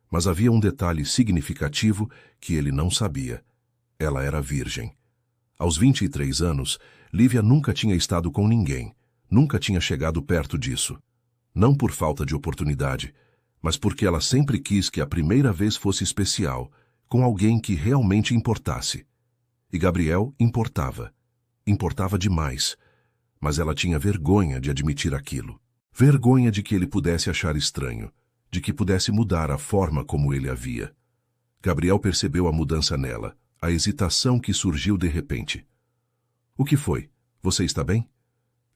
mas havia um detalhe significativo que ele não sabia. Ela era virgem. Aos 23 anos, Lívia nunca tinha estado com ninguém, nunca tinha chegado perto disso. Não por falta de oportunidade, mas porque ela sempre quis que a primeira vez fosse especial, com alguém que realmente importasse. E Gabriel importava. Importava demais. Mas ela tinha vergonha de admitir aquilo. Vergonha de que ele pudesse achar estranho, de que pudesse mudar a forma como ele a via. Gabriel percebeu a mudança nela, a hesitação que surgiu de repente. O que foi? Você está bem?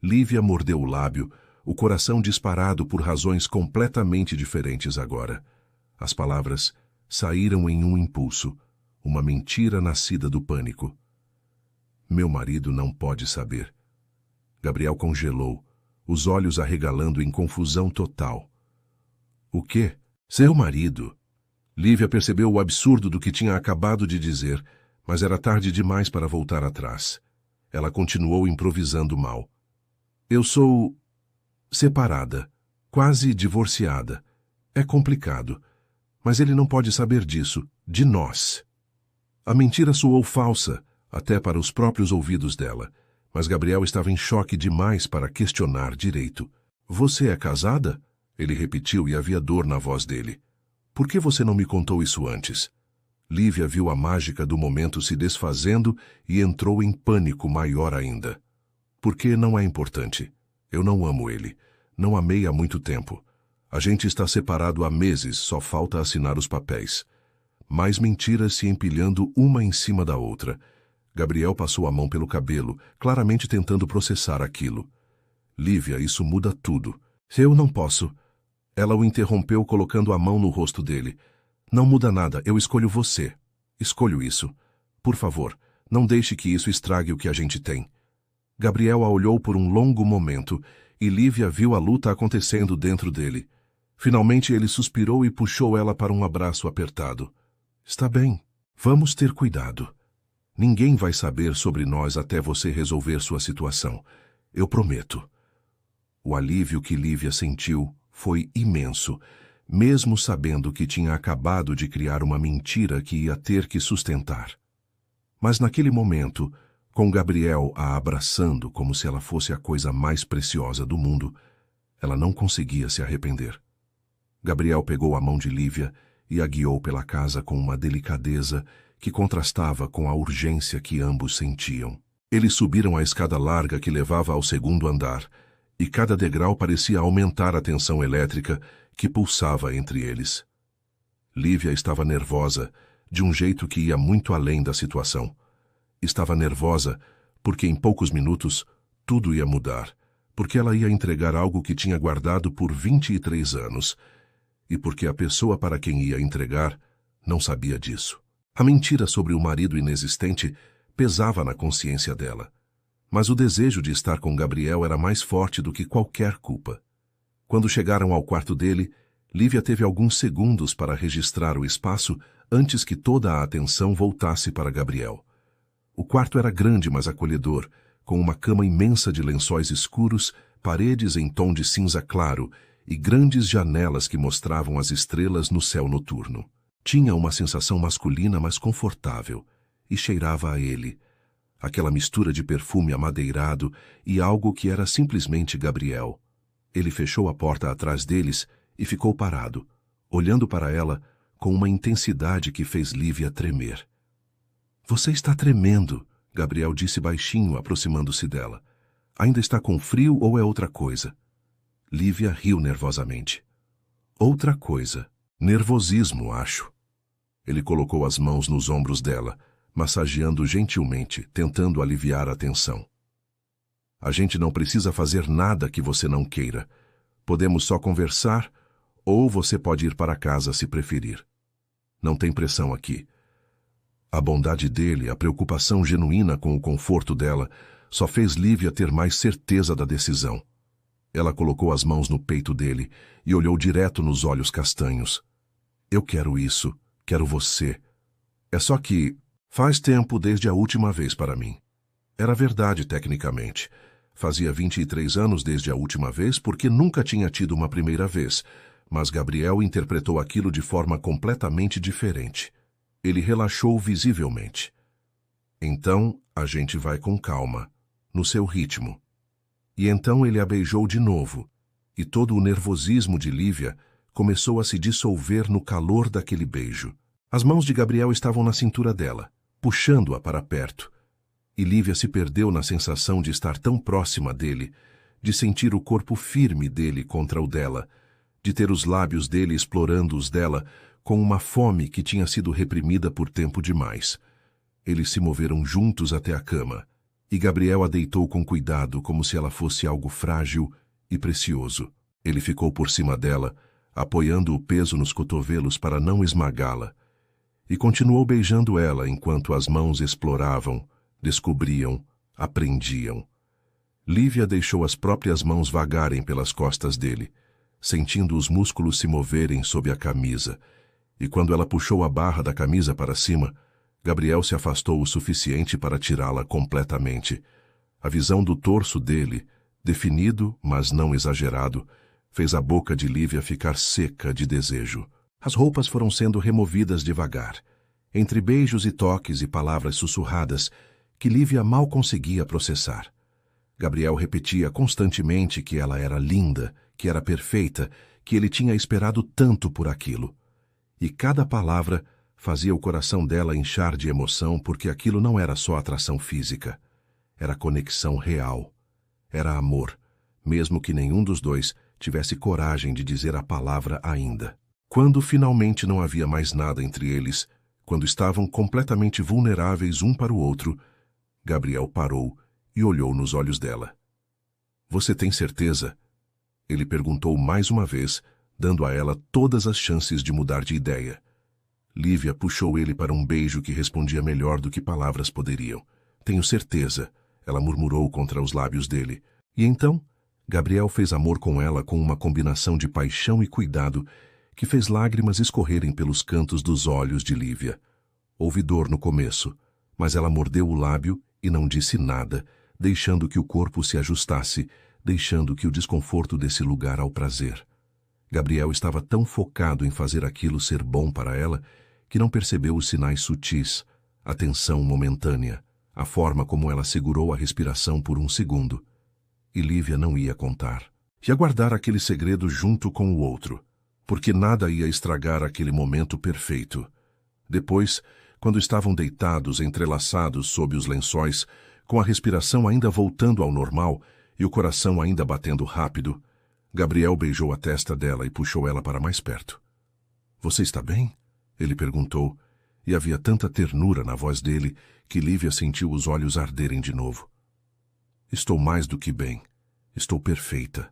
Lívia mordeu o lábio, o coração disparado por razões completamente diferentes agora. As palavras saíram em um impulso, uma mentira nascida do pânico. Meu marido não pode saber. Gabriel congelou, os olhos arregalando em confusão total. O quê? Seu marido? Lívia percebeu o absurdo do que tinha acabado de dizer, mas era tarde demais para voltar atrás. Ela continuou improvisando mal. Eu sou separada, quase divorciada. É complicado, mas ele não pode saber disso, de nós. A mentira soou falsa, até para os próprios ouvidos dela, mas Gabriel estava em choque demais para questionar direito. Você é casada? Ele repetiu e havia dor na voz dele. Por que você não me contou isso antes? Lívia viu a mágica do momento se desfazendo e entrou em pânico maior ainda. Porque não é importante. Eu não amo ele. Não amei há muito tempo. A gente está separado há meses, só falta assinar os papéis. Mais mentiras se empilhando uma em cima da outra. Gabriel passou a mão pelo cabelo, claramente tentando processar aquilo. Lívia, isso muda tudo. Eu não posso. Ela o interrompeu colocando a mão no rosto dele. Não muda nada, eu escolho você. Escolho isso. Por favor, não deixe que isso estrague o que a gente tem. Gabriel a olhou por um longo momento e Lívia viu a luta acontecendo dentro dele. Finalmente ele suspirou e puxou ela para um abraço apertado. Está bem, vamos ter cuidado. Ninguém vai saber sobre nós até você resolver sua situação. Eu prometo. O alívio que Lívia sentiu foi imenso, mesmo sabendo que tinha acabado de criar uma mentira que ia ter que sustentar. Mas naquele momento, com Gabriel a abraçando como se ela fosse a coisa mais preciosa do mundo, ela não conseguia se arrepender. Gabriel pegou a mão de Lívia e a guiou pela casa com uma delicadeza que contrastava com a urgência que ambos sentiam. Eles subiram a escada larga que levava ao 2º andar, e cada degrau parecia aumentar a tensão elétrica que pulsava entre eles. Lívia estava nervosa, de um jeito que ia muito além da situação. Estava nervosa porque em poucos minutos tudo ia mudar, porque ela ia entregar algo que tinha guardado por 23 anos, e porque a pessoa para quem ia entregar não sabia disso. A mentira sobre o marido inexistente pesava na consciência dela. Mas o desejo de estar com Gabriel era mais forte do que qualquer culpa. Quando chegaram ao quarto dele, Lívia teve alguns segundos para registrar o espaço antes que toda a atenção voltasse para Gabriel. O quarto era grande, mas acolhedor, com uma cama imensa de lençóis escuros, paredes em tom de cinza claro e grandes janelas que mostravam as estrelas no céu noturno. Tinha uma sensação masculina, mas confortável, e cheirava a ele. Aquela mistura de perfume amadeirado e algo que era simplesmente Gabriel. Ele fechou a porta atrás deles e ficou parado, olhando para ela com uma intensidade que fez Lívia tremer. "Você está tremendo", Gabriel disse baixinho, aproximando-se dela. "Ainda está com frio ou é outra coisa?" Lívia riu nervosamente. "Outra coisa. Nervosismo, acho." Ele colocou as mãos nos ombros dela, massageando gentilmente, tentando aliviar a tensão. "A gente não precisa fazer nada que você não queira. Podemos só conversar, ou você pode ir para casa se preferir. Não tem pressão aqui." A bondade dele, a preocupação genuína com o conforto dela, só fez Lívia ter mais certeza da decisão. Ela colocou as mãos no peito dele e olhou direto nos olhos castanhos. "Eu quero isso, quero você. É só que faz tempo desde a última vez para mim." Era verdade tecnicamente. Fazia 23 anos desde a última vez porque nunca tinha tido uma primeira vez, mas Gabriel interpretou aquilo de forma completamente diferente. Ele relaxou visivelmente. "Então, a gente vai com calma, no seu ritmo." E então ele a beijou de novo, e todo o nervosismo de Lívia começou a se dissolver no calor daquele beijo. As mãos de Gabriel estavam na cintura dela, puxando-a para perto, e Lívia se perdeu na sensação de estar tão próxima dele, de sentir o corpo firme dele contra o dela, de ter os lábios dele explorando os dela, com uma fome que tinha sido reprimida por tempo demais. Eles se moveram juntos até a cama, e Gabriel a deitou com cuidado como se ela fosse algo frágil e precioso. Ele ficou por cima dela, apoiando o peso nos cotovelos para não esmagá-la, e continuou beijando ela enquanto as mãos exploravam, descobriam, aprendiam. Lívia deixou as próprias mãos vagarem pelas costas dele, sentindo os músculos se moverem sob a camisa, e quando ela puxou a barra da camisa para cima, Gabriel se afastou o suficiente para tirá-la completamente. A visão do torso dele, definido, mas não exagerado, fez a boca de Lívia ficar seca de desejo. As roupas foram sendo removidas devagar, entre beijos e toques e palavras sussurradas que Lívia mal conseguia processar. Gabriel repetia constantemente que ela era linda, que era perfeita, que ele tinha esperado tanto por aquilo. E cada palavra fazia o coração dela inchar de emoção porque aquilo não era só atração física. Era conexão real. Era amor, mesmo que nenhum dos dois tivesse coragem de dizer a palavra ainda. Quando finalmente não havia mais nada entre eles, quando estavam completamente vulneráveis um para o outro, Gabriel parou e olhou nos olhos dela. "Você tem certeza?" Ele perguntou mais uma vez, dando a ela todas as chances de mudar de ideia. Lívia puxou ele para um beijo que respondia melhor do que palavras poderiam. "Tenho certeza", ela murmurou contra os lábios dele. E então, Gabriel fez amor com ela com uma combinação de paixão e cuidado que fez lágrimas escorrerem pelos cantos dos olhos de Lívia. Houve dor no começo, mas ela mordeu o lábio e não disse nada, deixando que o corpo se ajustasse, deixando que o desconforto desse lugar ao prazer. Gabriel estava tão focado em fazer aquilo ser bom para ela que não percebeu os sinais sutis, a tensão momentânea, a forma como ela segurou a respiração por um segundo. E Lívia não ia contar. Ia guardar aquele segredo junto com o outro, porque nada ia estragar aquele momento perfeito. Depois, quando estavam deitados, entrelaçados sob os lençóis, com a respiração ainda voltando ao normal e o coração ainda batendo rápido, Gabriel beijou a testa dela e puxou ela para mais perto. "Você está bem?" ele perguntou, e havia tanta ternura na voz dele que Lívia sentiu os olhos arderem de novo. "Estou mais do que bem. Estou perfeita."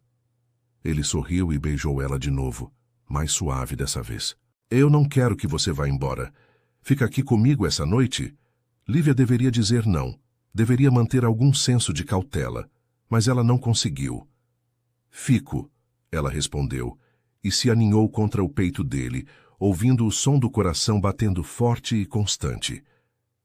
Ele sorriu e beijou ela de novo, mais suave dessa vez. "Eu não quero que você vá embora. Fica aqui comigo essa noite?" Lívia deveria dizer não, Deveria manter algum senso de cautela, mas ela não conseguiu. Fico, ela respondeu, e se aninhou contra o peito dele, ouvindo o som do coração batendo forte e constante.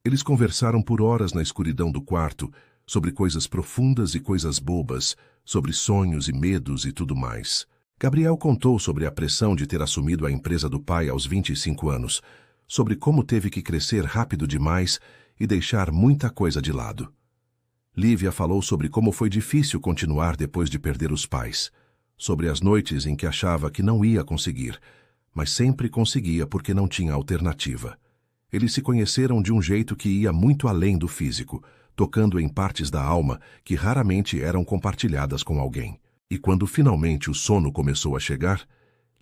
Eles conversaram por horas na escuridão do quarto, sobre coisas profundas e coisas bobas, sobre sonhos e medos e tudo mais. Gabriel contou sobre a pressão de ter assumido a empresa do pai aos 25 anos, sobre como teve que crescer rápido demais e deixar muita coisa de lado. Lívia falou sobre como foi difícil continuar depois de perder os pais, sobre as noites em que achava que não ia conseguir, mas sempre conseguia porque não tinha alternativa. Eles se conheceram de um jeito que ia muito além do físico, tocando em partes da alma que raramente eram compartilhadas com alguém. E quando finalmente o sono começou a chegar,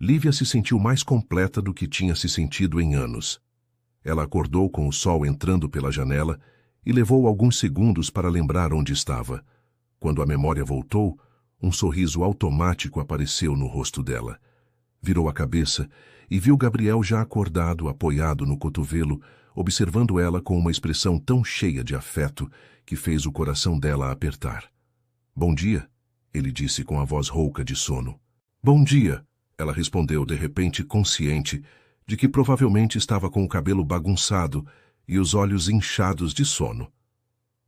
Lívia se sentiu mais completa do que tinha se sentido em anos. Ela acordou com o sol entrando pela janela e levou alguns segundos para lembrar onde estava. Quando a memória voltou, um sorriso automático apareceu no rosto dela. Virou a cabeça e viu Gabriel já acordado, apoiado no cotovelo, observando ela com uma expressão tão cheia de afeto que fez o coração dela apertar. "Bom dia", ele disse com a voz rouca de sono. "Bom dia", ela respondeu de repente consciente de que provavelmente estava com o cabelo bagunçado e os olhos inchados de sono.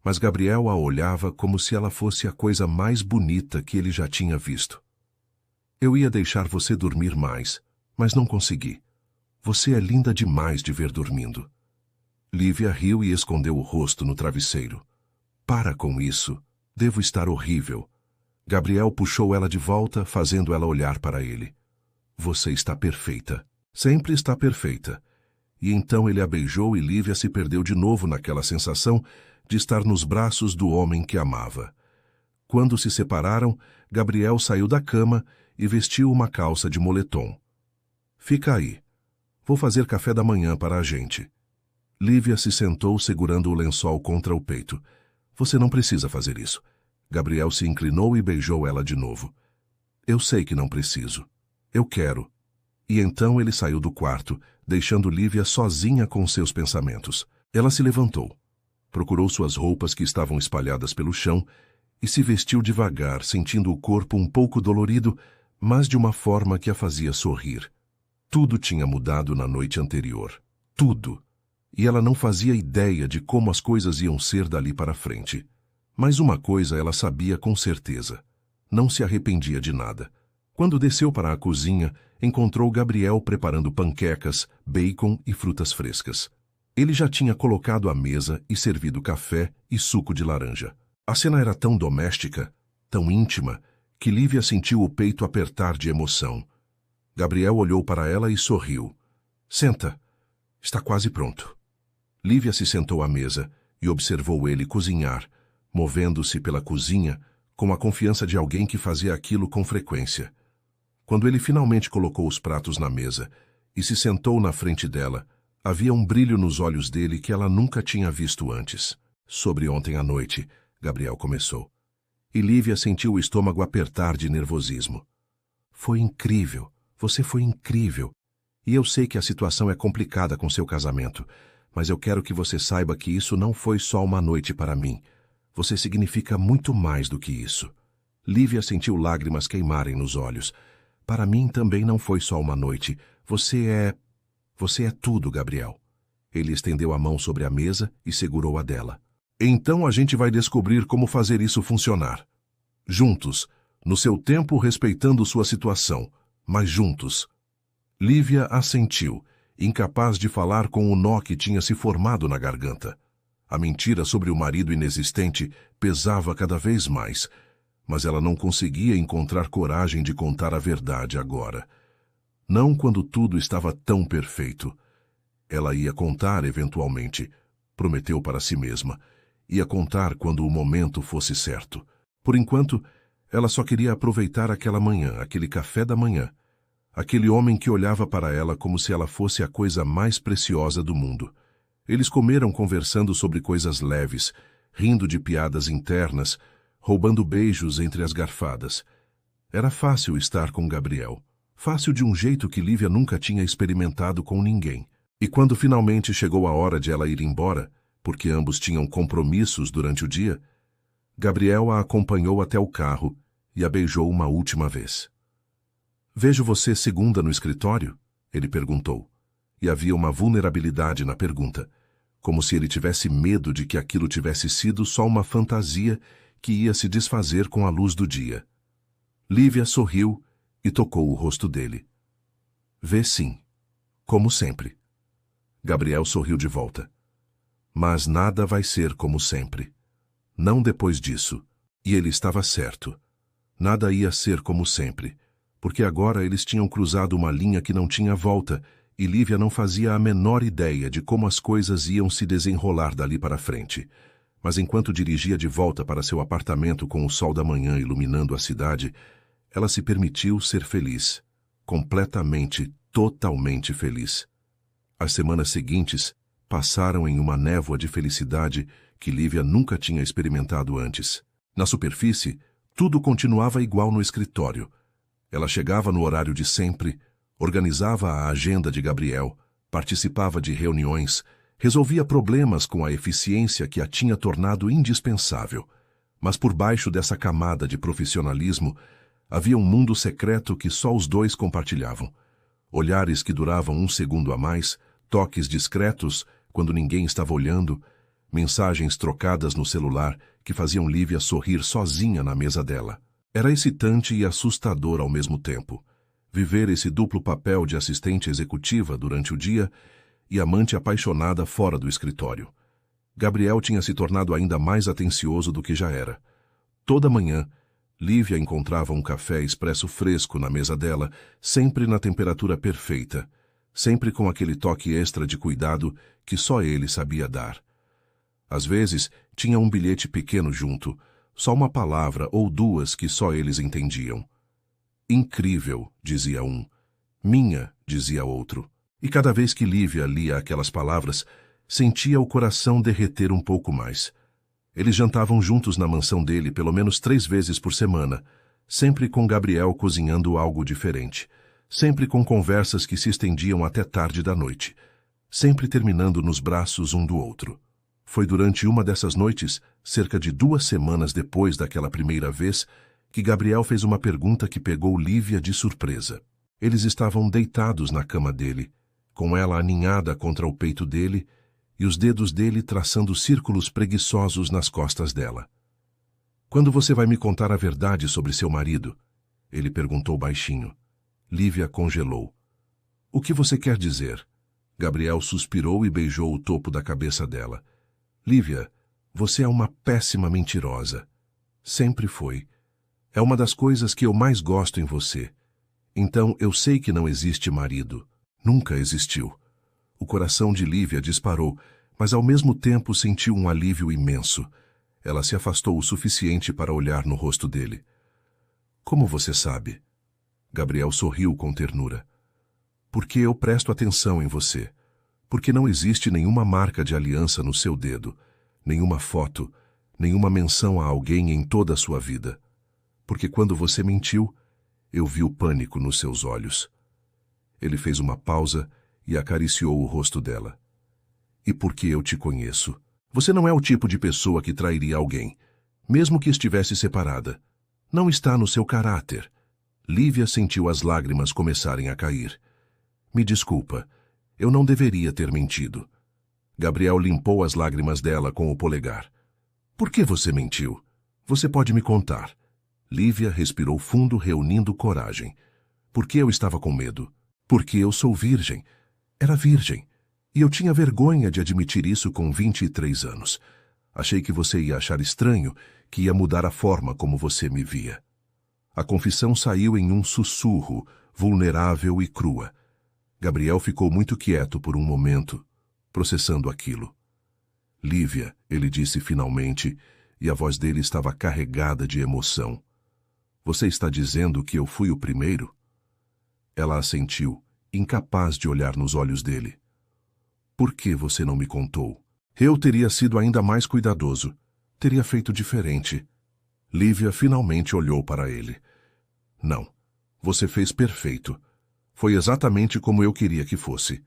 Mas Gabriel a olhava como se ela fosse a coisa mais bonita que ele já tinha visto. "Eu ia deixar você dormir mais, mas não consegui. Você é linda demais de ver dormindo." Lívia riu e escondeu o rosto no travesseiro. "Para com isso. Devo estar horrível." Gabriel puxou ela de volta, fazendo ela olhar para ele. "Você está perfeita. Sempre está perfeita." E então ele a beijou e Lívia se perdeu de novo naquela sensação de estar nos braços do homem que amava. Quando se separaram, Gabriel saiu da cama e vestiu uma calça de moletom. "Fica aí. Vou fazer café da manhã para a gente." Lívia se sentou segurando o lençol contra o peito. "Você não precisa fazer isso." Gabriel se inclinou e beijou ela de novo. "Eu sei que não preciso. Eu quero." E então ele saiu do quarto, deixando Lívia sozinha com seus pensamentos. Ela se levantou, procurou suas roupas que estavam espalhadas pelo chão e se vestiu devagar, sentindo o corpo um pouco dolorido, mas de uma forma que a fazia sorrir. Tudo tinha mudado na noite anterior. Tudo. E ela não fazia ideia de como as coisas iam ser dali para frente. Mas uma coisa ela sabia com certeza. Não se arrependia de nada. Quando desceu para a cozinha, encontrou Gabriel preparando panquecas, bacon e frutas frescas. Ele já tinha colocado à mesa e servido café e suco de laranja. A cena era tão doméstica, tão íntima, que Lívia sentiu o peito apertar de emoção. Gabriel olhou para ela e sorriu. "Senta. Está quase pronto." Lívia se sentou à mesa e observou ele cozinhar, movendo-se pela cozinha com a confiança de alguém que fazia aquilo com frequência. Quando ele finalmente colocou os pratos na mesa e se sentou na frente dela, havia um brilho nos olhos dele que ela nunca tinha visto antes. "Sobre ontem à noite", Gabriel começou. E Lívia sentiu o estômago apertar de nervosismo. "Foi incrível. Você foi incrível. E eu sei que a situação é complicada com seu casamento, mas eu quero que você saiba que isso não foi só uma noite para mim. Você significa muito mais do que isso." Lívia sentiu lágrimas queimarem nos olhos. "Para mim também não foi só uma noite. Você é tudo, Gabriel." Ele estendeu a mão sobre a mesa e segurou a dela. "Então a gente vai descobrir como fazer isso funcionar. Juntos, no seu tempo respeitando sua situação, mas juntos." Lívia assentiu, incapaz de falar com o nó que tinha se formado na garganta. A mentira sobre o marido inexistente pesava cada vez mais, mas ela não conseguia encontrar coragem de contar a verdade agora. Não quando tudo estava tão perfeito. Ela ia contar eventualmente, prometeu para si mesma. Ia contar quando o momento fosse certo. Por enquanto, ela só queria aproveitar aquela manhã, aquele café da manhã. Aquele homem que olhava para ela como se ela fosse a coisa mais preciosa do mundo. Eles comeram conversando sobre coisas leves, rindo de piadas internas, roubando beijos entre as garfadas. Era fácil estar com Gabriel. Fácil de um jeito que Lívia nunca tinha experimentado com ninguém. E quando finalmente chegou a hora de ela ir embora, porque ambos tinham compromissos durante o dia, Gabriel a acompanhou até o carro e a beijou uma última vez. "Vejo você segunda no escritório?" ele perguntou, e havia uma vulnerabilidade na pergunta, como se ele tivesse medo de que aquilo tivesse sido só uma fantasia que ia se desfazer com a luz do dia. Lívia sorriu e tocou o rosto dele. "Vê sim, como sempre." Gabriel sorriu de volta. "Mas nada vai ser como sempre. Não depois disso." E ele estava certo. Nada ia ser como sempre, porque agora eles tinham cruzado uma linha que não tinha volta e Lívia não fazia a menor ideia de como as coisas iam se desenrolar dali para frente. Mas enquanto dirigia de volta para seu apartamento com o sol da manhã iluminando a cidade, ela se permitiu ser feliz. Completamente, totalmente feliz. As semanas seguintes passaram em uma névoa de felicidade que Lívia nunca tinha experimentado antes. Na superfície, tudo continuava igual no escritório. Ela chegava no horário de sempre, organizava a agenda de Gabriel, participava de reuniões, resolvia problemas com a eficiência que a tinha tornado indispensável. Mas por baixo dessa camada de profissionalismo, havia um mundo secreto que só os dois compartilhavam. Olhares que duravam um segundo a mais, toques discretos quando ninguém estava olhando, mensagens trocadas no celular que faziam Lívia sorrir sozinha na mesa dela. Era excitante e assustador ao mesmo tempo. Viver esse duplo papel de assistente executiva durante o dia e amante apaixonada fora do escritório. Gabriel tinha se tornado ainda mais atencioso do que já era. Toda manhã, Lívia encontrava um café expresso fresco na mesa dela, sempre na temperatura perfeita, sempre com aquele toque extra de cuidado que só ele sabia dar. Às vezes, tinha um bilhete pequeno junto, só uma palavra ou duas que só eles entendiam. "Incrível", dizia um. "Minha", dizia outro. E cada vez que Lívia lia aquelas palavras, sentia o coração derreter um pouco mais. Eles jantavam juntos na mansão dele pelo menos 3 vezes por semana, sempre com Gabriel cozinhando algo diferente, sempre com conversas que se estendiam até tarde da noite, sempre terminando nos braços um do outro. Foi durante uma dessas noites, cerca de 2 semanas depois daquela primeira vez, que Gabriel fez uma pergunta que pegou Lívia de surpresa. Eles estavam deitados na cama dele, com ela aninhada contra o peito dele e os dedos dele traçando círculos preguiçosos nas costas dela. "Quando você vai me contar a verdade sobre seu marido?" ele perguntou baixinho. Lívia congelou. "O que você quer dizer?" Gabriel suspirou e beijou o topo da cabeça dela. "Lívia, você é uma péssima mentirosa. Sempre foi. É uma das coisas que eu mais gosto em você. Então eu sei que não existe marido. Nunca existiu." O coração de Lívia disparou, mas ao mesmo tempo sentiu um alívio imenso. Ela se afastou o suficiente para olhar no rosto dele. "Como você sabe?" Gabriel sorriu com ternura. "Porque eu presto atenção em você. Porque não existe nenhuma marca de aliança no seu dedo, nenhuma foto, nenhuma menção a alguém em toda a sua vida. Porque quando você mentiu, eu vi o pânico nos seus olhos." Ele fez uma pausa e acariciou o rosto dela. "E porque eu te conheço. Você não é o tipo de pessoa que trairia alguém, mesmo que estivesse separada. Não está no seu caráter." Lívia sentiu as lágrimas começarem a cair. "Me desculpa, eu não deveria ter mentido." Gabriel limpou as lágrimas dela com o polegar. "Por que você mentiu? Você pode me contar." Lívia respirou fundo, reunindo coragem. "Porque eu estava com medo. Porque eu sou virgem. Era virgem. E eu tinha vergonha de admitir isso com 23 anos. Achei que você ia achar estranho, que ia mudar a forma como você me via." A confissão saiu em um sussurro, vulnerável e crua. Gabriel ficou muito quieto por um momento, processando aquilo. "Lívia", ele disse finalmente, e a voz dele estava carregada de emoção. "Você está dizendo que eu fui o primeiro?" Ela assentiu, incapaz de olhar nos olhos dele. "Por que você não me contou? Eu teria sido ainda mais cuidadoso. Teria feito diferente." Lívia finalmente olhou para ele. "Não, você fez perfeito. Foi exatamente como eu queria que fosse.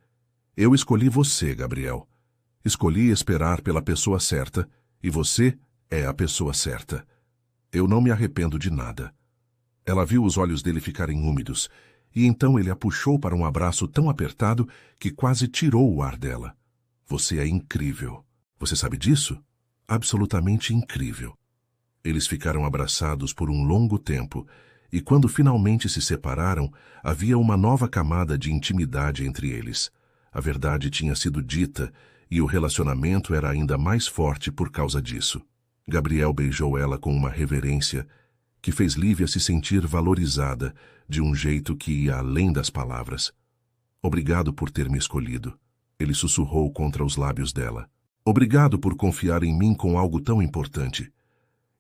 Eu escolhi você, Gabriel. Escolhi esperar pela pessoa certa, e você é a pessoa certa. Eu não me arrependo de nada. Ela viu os olhos dele ficarem úmidos, e então ele a puxou para um abraço tão apertado que quase tirou o ar dela. Você é incrível. Você sabe disso? Absolutamente incrível. Eles ficaram abraçados por um longo tempo, e quando finalmente se separaram, havia uma nova camada de intimidade entre eles. A verdade tinha sido dita, e o relacionamento era ainda mais forte por causa disso. Gabriel beijou ela com uma reverência que fez Lívia se sentir valorizada de um jeito que ia além das palavras. Obrigado por ter me escolhido. Ele sussurrou contra os lábios dela. Obrigado por confiar em mim com algo tão importante.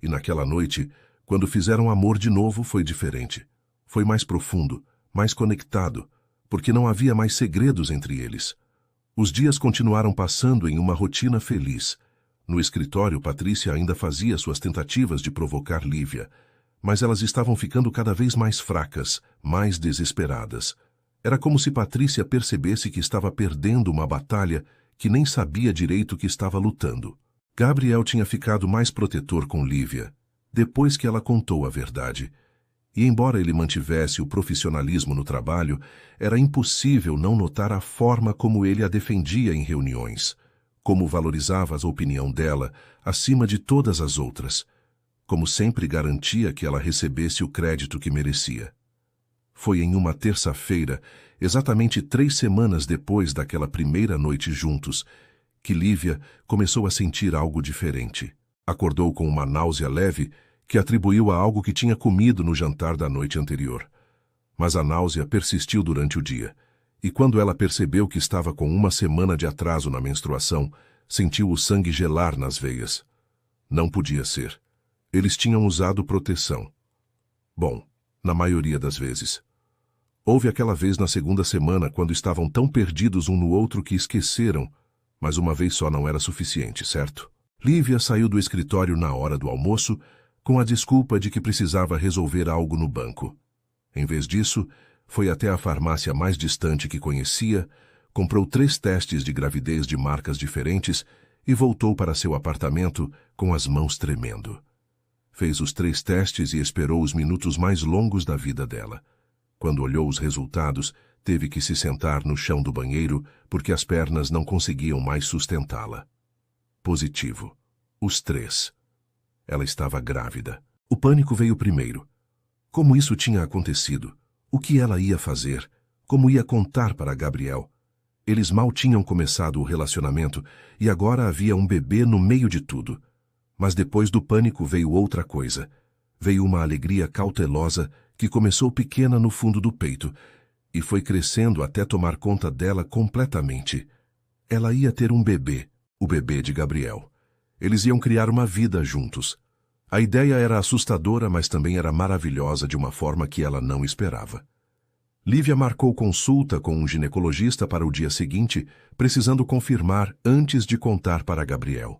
E naquela noite, quando fizeram amor de novo, foi diferente. Foi mais profundo, mais conectado, porque não havia mais segredos entre eles. Os dias continuaram passando em uma rotina feliz. No escritório, Patrícia ainda fazia suas tentativas de provocar Lívia, mas elas estavam ficando cada vez mais fracas, mais desesperadas. Era como se Patrícia percebesse que estava perdendo uma batalha que nem sabia direito que estava lutando. Gabriel tinha ficado mais protetor com Lívia, depois que ela contou a verdade. E embora ele mantivesse o profissionalismo no trabalho, era impossível não notar a forma como ele a defendia em reuniões, como valorizava a opinião dela acima de todas as outras, como sempre garantia que ela recebesse o crédito que merecia. Foi em uma terça-feira, exatamente 3 semanas depois daquela primeira noite juntos, que Lívia começou a sentir algo diferente. Acordou com uma náusea leve que atribuiu a algo que tinha comido no jantar da noite anterior. Mas a náusea persistiu durante o dia, e quando ela percebeu que estava com 1 semana de atraso na menstruação, sentiu o sangue gelar nas veias. Não podia ser. Eles tinham usado proteção. Bom, na maioria das vezes. Houve aquela vez na 2ª semana, quando estavam tão perdidos um no outro que esqueceram, mas uma vez só não era suficiente, certo? Lívia saiu do escritório na hora do almoço, com a desculpa de que precisava resolver algo no banco. Em vez disso, foi até a farmácia mais distante que conhecia, comprou 3 testes de gravidez de marcas diferentes e voltou para seu apartamento com as mãos tremendo. Fez os 3 testes e esperou os minutos mais longos da vida dela. Quando olhou os resultados, teve que se sentar no chão do banheiro porque as pernas não conseguiam mais sustentá-la. Positivo. Os 3. Ela estava grávida. O pânico veio primeiro. Como isso tinha acontecido? O que ela ia fazer? Como ia contar para Gabriel? Eles mal tinham começado o relacionamento e agora havia um bebê no meio de tudo. Mas depois do pânico veio outra coisa. Veio uma alegria cautelosa que começou pequena no fundo do peito e foi crescendo até tomar conta dela completamente. Ela ia ter um bebê, o bebê de Gabriel. Eles iam criar uma vida juntos. A ideia era assustadora, mas também era maravilhosa de uma forma que ela não esperava. Lívia marcou consulta com um ginecologista para o dia seguinte, precisando confirmar antes de contar para Gabriel.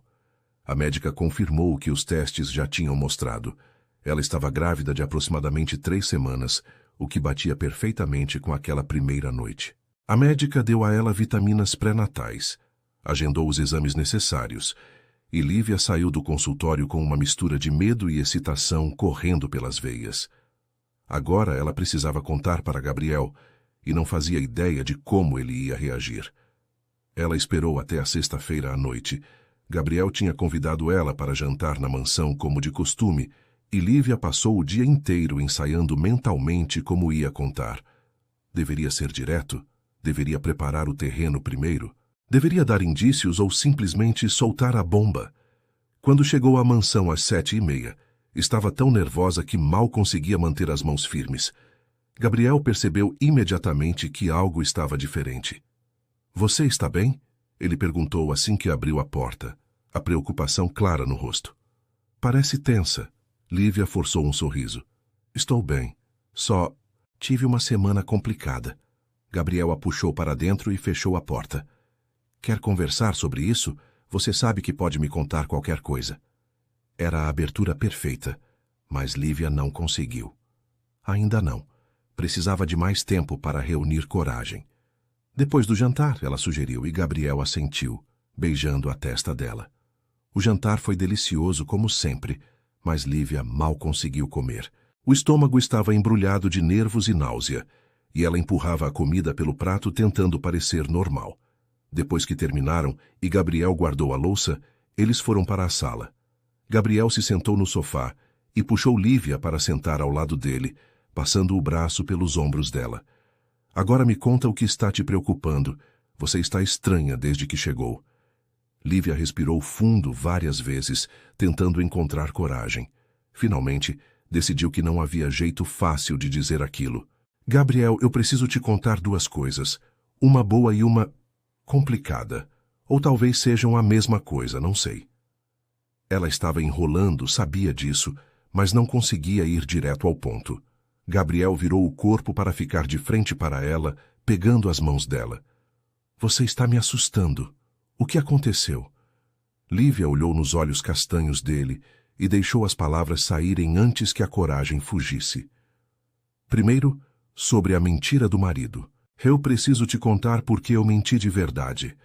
A médica confirmou o que os testes já tinham mostrado. Ela estava grávida de aproximadamente 3 semanas, o que batia perfeitamente com aquela primeira noite. A médica deu a ela vitaminas pré-natais, agendou os exames necessários, e Lívia saiu do consultório com uma mistura de medo e excitação correndo pelas veias. Agora ela precisava contar para Gabriel e não fazia ideia de como ele ia reagir. Ela esperou até a sexta-feira à noite. Gabriel tinha convidado ela para jantar na mansão como de costume, e Lívia passou o dia inteiro ensaiando mentalmente como ia contar. Deveria ser direto? Deveria preparar o terreno primeiro? Deveria dar indícios ou simplesmente soltar a bomba? Quando chegou à mansão às 7h30, estava tão nervosa que mal conseguia manter as mãos firmes. Gabriel percebeu imediatamente que algo estava diferente. "Você está bem?" Ele perguntou assim que abriu a porta, a preocupação clara no rosto. "Parece tensa." Lívia forçou um sorriso. "Estou bem. Só tive uma semana complicada." Gabriel a puxou para dentro e fechou a porta. "Quer conversar sobre isso? Você sabe que pode me contar qualquer coisa." Era a abertura perfeita, mas Lívia não conseguiu. Ainda não. Precisava de mais tempo para reunir coragem. Depois do jantar, ela sugeriu, e Gabriel assentiu, beijando a testa dela. O jantar foi delicioso como sempre, mas Lívia mal conseguiu comer. O estômago estava embrulhado de nervos e náusea, e ela empurrava a comida pelo prato tentando parecer normal. Depois que terminaram e Gabriel guardou a louça, eles foram para a sala. Gabriel se sentou no sofá e puxou Lívia para sentar ao lado dele, passando o braço pelos ombros dela. Agora me conta o que está te preocupando. Você está estranha desde que chegou. Lívia respirou fundo várias vezes, tentando encontrar coragem. Finalmente, decidiu que não havia jeito fácil de dizer aquilo. Gabriel, eu preciso te contar duas coisas. Uma boa e uma complicada. Ou talvez sejam a mesma coisa, não sei. Ela estava enrolando, sabia disso, mas não conseguia ir direto ao ponto. Gabriel virou o corpo para ficar de frente para ela, pegando as mãos dela. Você está me assustando. O que aconteceu? Lívia olhou nos olhos castanhos dele e deixou as palavras saírem antes que a coragem fugisse. Primeiro, sobre a mentira do marido. Eu preciso te contar porque eu menti de verdade.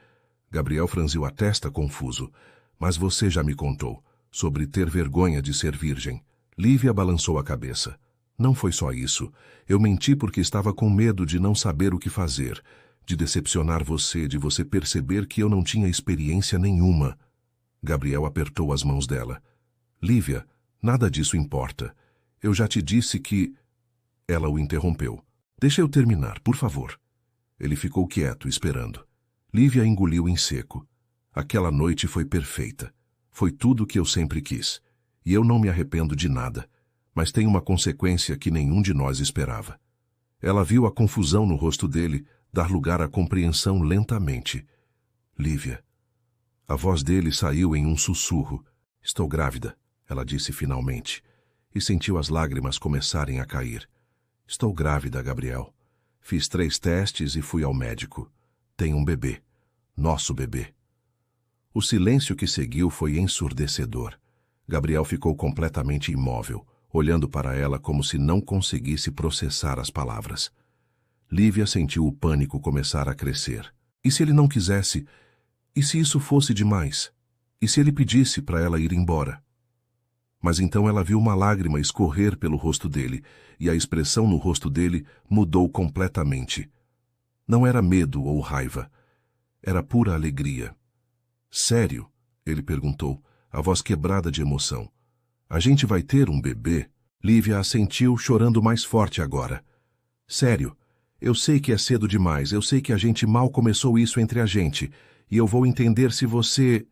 Gabriel franziu a testa confuso. Mas você já me contou, sobre ter vergonha de ser virgem. Lívia balançou a cabeça. Não foi só isso. Eu menti porque estava com medo de não saber o que fazer, de decepcionar você, de você perceber que eu não tinha experiência nenhuma. Gabriel apertou as mãos dela. Lívia, nada disso importa. Eu já te disse que... Ela o interrompeu. Deixa eu terminar, por favor. Ele ficou quieto, esperando. Lívia engoliu em seco. Aquela noite foi perfeita. Foi tudo o que eu sempre quis. E eu não me arrependo de nada. Mas tem uma consequência que nenhum de nós esperava. Ela viu a confusão no rosto dele dar lugar à compreensão lentamente. Lívia. A voz dele saiu em um sussurro. Estou grávida, ela disse finalmente. E sentiu as lágrimas começarem a cair. Estou grávida, Gabriel. Fiz 3 testes e fui ao médico. Tenho um bebê. Nosso bebê. O silêncio que seguiu foi ensurdecedor. Gabriel ficou completamente imóvel, olhando para ela como se não conseguisse processar as palavras. Lívia sentiu o pânico começar a crescer. E se ele não quisesse? E se isso fosse demais? E se ele pedisse para ela ir embora? Mas então ela viu uma lágrima escorrer pelo rosto dele, e a expressão no rosto dele mudou completamente. Não era medo ou raiva. Era pura alegria. Sério? Ele perguntou, a voz quebrada de emoção. A gente vai ter um bebê? Lívia assentiu, chorando mais forte agora. Sério. Eu sei que é cedo demais, eu sei que a gente mal começou isso entre a gente, e eu vou entender se você...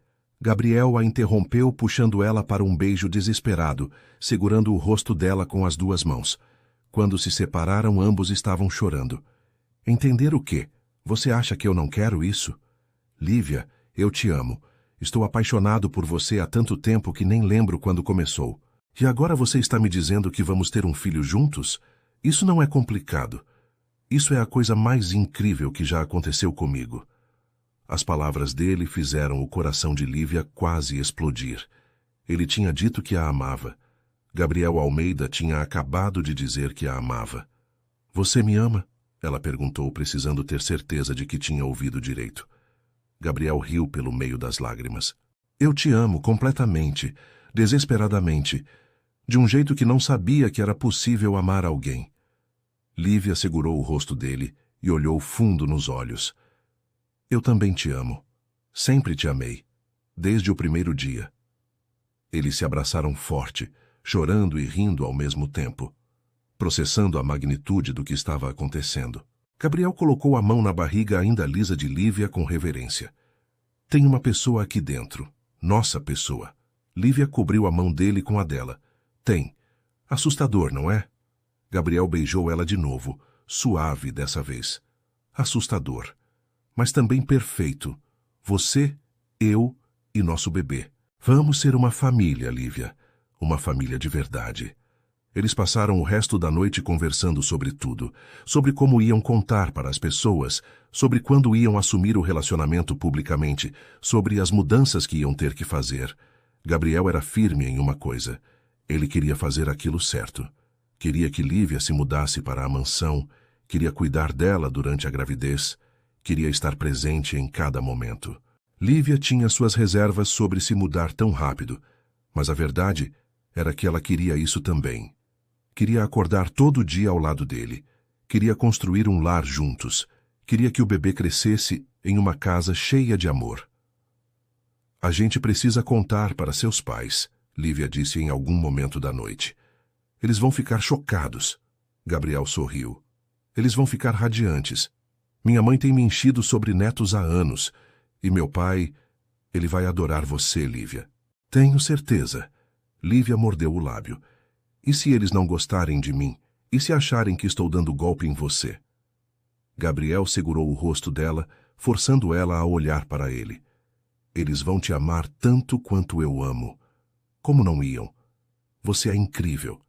Gabriel a interrompeu, puxando ela para um beijo desesperado, segurando o rosto dela com as 2 mãos. Quando se separaram, ambos estavam chorando. Entender o quê? Você acha que eu não quero isso? Lívia, eu te amo. Estou apaixonado por você há tanto tempo que nem lembro quando começou. E agora você está me dizendo que vamos ter um filho juntos? Isso não é complicado. Isso é a coisa mais incrível que já aconteceu comigo. As palavras dele fizeram o coração de Lívia quase explodir. Ele tinha dito que a amava. Gabriel Almeida tinha acabado de dizer que a amava. Você me ama? Ela perguntou, precisando ter certeza de que tinha ouvido direito. Gabriel riu pelo meio das lágrimas. Eu te amo completamente, desesperadamente, de um jeito que não sabia que era possível amar alguém. Lívia segurou o rosto dele e olhou fundo nos olhos. Eu também te amo. Sempre te amei. Desde o primeiro dia. Eles se abraçaram forte, chorando e rindo ao mesmo tempo, processando a magnitude do que estava acontecendo. Gabriel colocou a mão na barriga ainda lisa de Lívia com reverência. Tem uma pessoa aqui dentro. Nossa pessoa. Lívia cobriu a mão dele com a dela. Tem. Assustador, não é? Gabriel beijou ela de novo, suave dessa vez. Assustador. Mas também perfeito. Você, eu e nosso bebê. Vamos ser uma família, Lívia. Uma família de verdade. Eles passaram o resto da noite conversando sobre tudo. Sobre como iam contar para as pessoas. Sobre quando iam assumir o relacionamento publicamente. Sobre as mudanças que iam ter que fazer. Gabriel era firme em uma coisa. Ele queria fazer aquilo certo. Queria que Lívia se mudasse para a mansão. Queria cuidar dela durante a gravidez. Queria estar presente em cada momento. Lívia tinha suas reservas sobre se mudar tão rápido, mas a verdade era que ela queria isso também. Queria acordar todo dia ao lado dele. Queria construir um lar juntos. Queria que o bebê crescesse em uma casa cheia de amor. A gente precisa contar para seus pais, Lívia disse em algum momento da noite. Eles vão ficar chocados. Gabriel sorriu. Eles vão ficar radiantes. Minha mãe tem me enchido sobre netos há anos. E meu pai, ele vai adorar você, Lívia. Tenho certeza. Lívia mordeu o lábio. E se eles não gostarem de mim? E se acharem que estou dando golpe em você? Gabriel segurou o rosto dela, forçando ela a olhar para ele. Eles vão te amar tanto quanto eu amo. Como não iam? Você é incrível.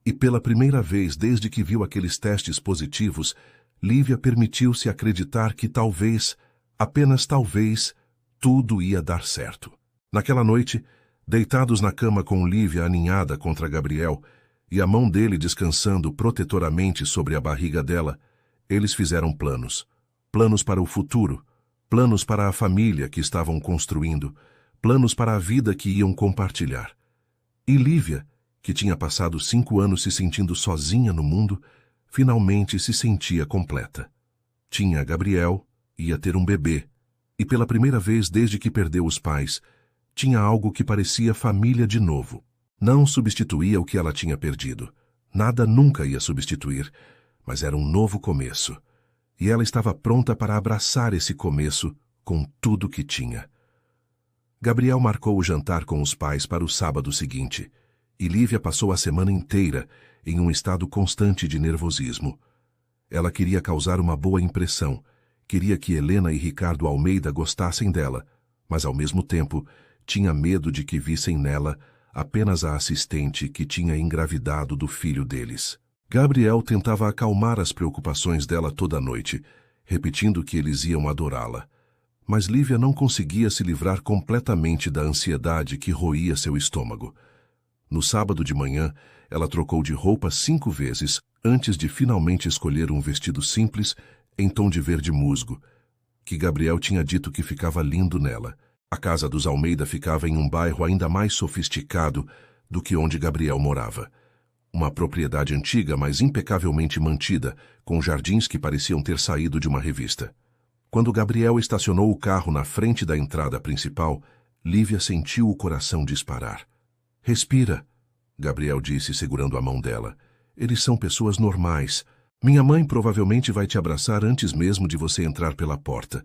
E pela primeira vez desde que viu aqueles testes positivos, Lívia permitiu-se acreditar que talvez, apenas talvez, tudo ia dar certo. Naquela noite, deitados na cama com Lívia aninhada contra Gabriel e a mão dele descansando protetoramente sobre a barriga dela, eles fizeram planos. Planos para o futuro, planos para a família que estavam construindo, planos para a vida que iam compartilhar. E Lívia, que tinha passado 5 anos se sentindo sozinha no mundo, finalmente se sentia completa. Tinha Gabriel, ia ter um bebê, e pela primeira vez desde que perdeu os pais, tinha algo que parecia família de novo. Não substituía o que ela tinha perdido. Nada nunca ia substituir, mas era um novo começo. E ela estava pronta para abraçar esse começo com tudo que tinha. Gabriel marcou o jantar com os pais para o sábado seguinte, e Lívia passou a semana inteira em um estado constante de nervosismo. Ela queria causar uma boa impressão, queria que Helena e Ricardo Almeida gostassem dela, mas ao mesmo tempo tinha medo de que vissem nela apenas a assistente que tinha engravidado do filho deles. Gabriel tentava acalmar as preocupações dela toda a noite, repetindo que eles iam adorá-la. Mas Lívia não conseguia se livrar completamente da ansiedade que roía seu estômago. No sábado de manhã, ela trocou de roupa 5 vezes antes de finalmente escolher um vestido simples em tom de verde musgo, que Gabriel tinha dito que ficava lindo nela. A casa dos Almeida ficava em um bairro ainda mais sofisticado do que onde Gabriel morava. Uma propriedade antiga, mas impecavelmente mantida, com jardins que pareciam ter saído de uma revista. Quando Gabriel estacionou o carro na frente da entrada principal, Lívia sentiu o coração disparar. Respira, Gabriel disse segurando a mão dela. Eles são pessoas normais. Minha mãe provavelmente vai te abraçar antes mesmo de você entrar pela porta.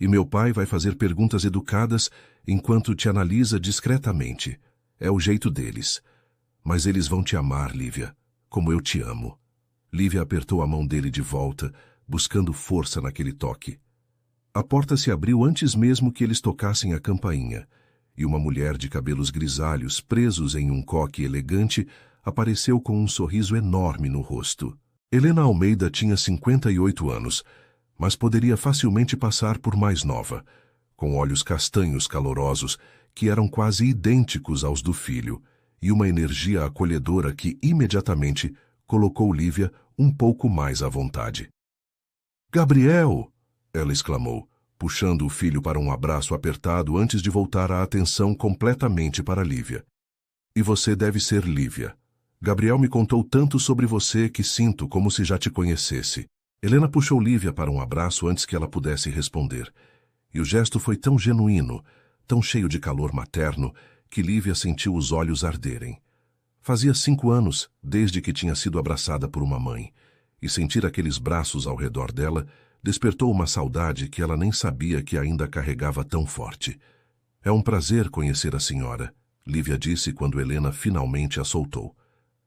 E meu pai vai fazer perguntas educadas enquanto te analisa discretamente. É o jeito deles. Mas eles vão te amar, Lívia, como eu te amo. Lívia apertou a mão dele de volta, buscando força naquele toque. A porta se abriu antes mesmo que eles tocassem a campainha, e uma mulher de cabelos grisalhos presos em um coque elegante apareceu com um sorriso enorme no rosto. Helena Almeida tinha 58 anos, mas poderia facilmente passar por mais nova, com olhos castanhos calorosos que eram quase idênticos aos do filho, e uma energia acolhedora que imediatamente colocou Lívia um pouco mais à vontade. «Gabriel!» ela exclamou, puxando o filho para um abraço apertado antes de voltar a atenção completamente para Lívia. «E você deve ser Lívia. Gabriel me contou tanto sobre você que sinto como se já te conhecesse.» Helena puxou Lívia para um abraço antes que ela pudesse responder. E o gesto foi tão genuíno, tão cheio de calor materno, que Lívia sentiu os olhos arderem. Fazia 5 anos desde que tinha sido abraçada por uma mãe, e sentir aqueles braços ao redor dela despertou uma saudade que ela nem sabia que ainda carregava tão forte. «É um prazer conhecer a senhora», Lívia disse quando Helena finalmente a soltou.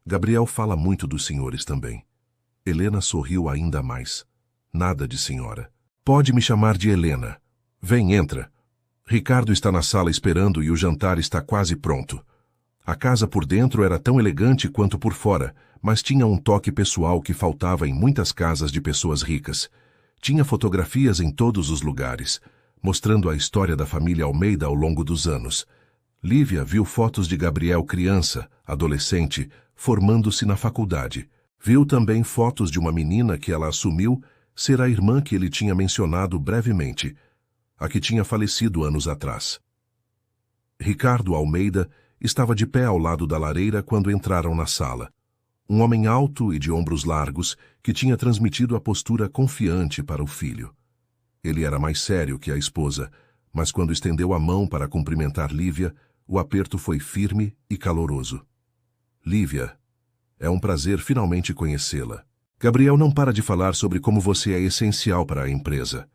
«Gabriel fala muito dos senhores também.» Helena sorriu ainda mais. «Nada de senhora. Pode me chamar de Helena. Vem, entra. Ricardo está na sala esperando e o jantar está quase pronto.» A casa por dentro era tão elegante quanto por fora, mas tinha um toque pessoal que faltava em muitas casas de pessoas ricas. Tinha fotografias em todos os lugares, mostrando a história da família Almeida ao longo dos anos. Lívia viu fotos de Gabriel criança, adolescente, formando-se na faculdade. Viu também fotos de uma menina que ela assumiu ser a irmã que ele tinha mencionado brevemente. a que tinha falecido anos atrás. Ricardo Almeida estava de pé ao lado da lareira quando entraram na sala. Um homem alto e de ombros largos que tinha transmitido a postura confiante para o filho. Ele era mais sério que a esposa, mas quando estendeu a mão para cumprimentar Lívia, o aperto foi firme e caloroso. Lívia, é um prazer finalmente conhecê-la. Gabriel não para de falar sobre como você é essencial para a empresa.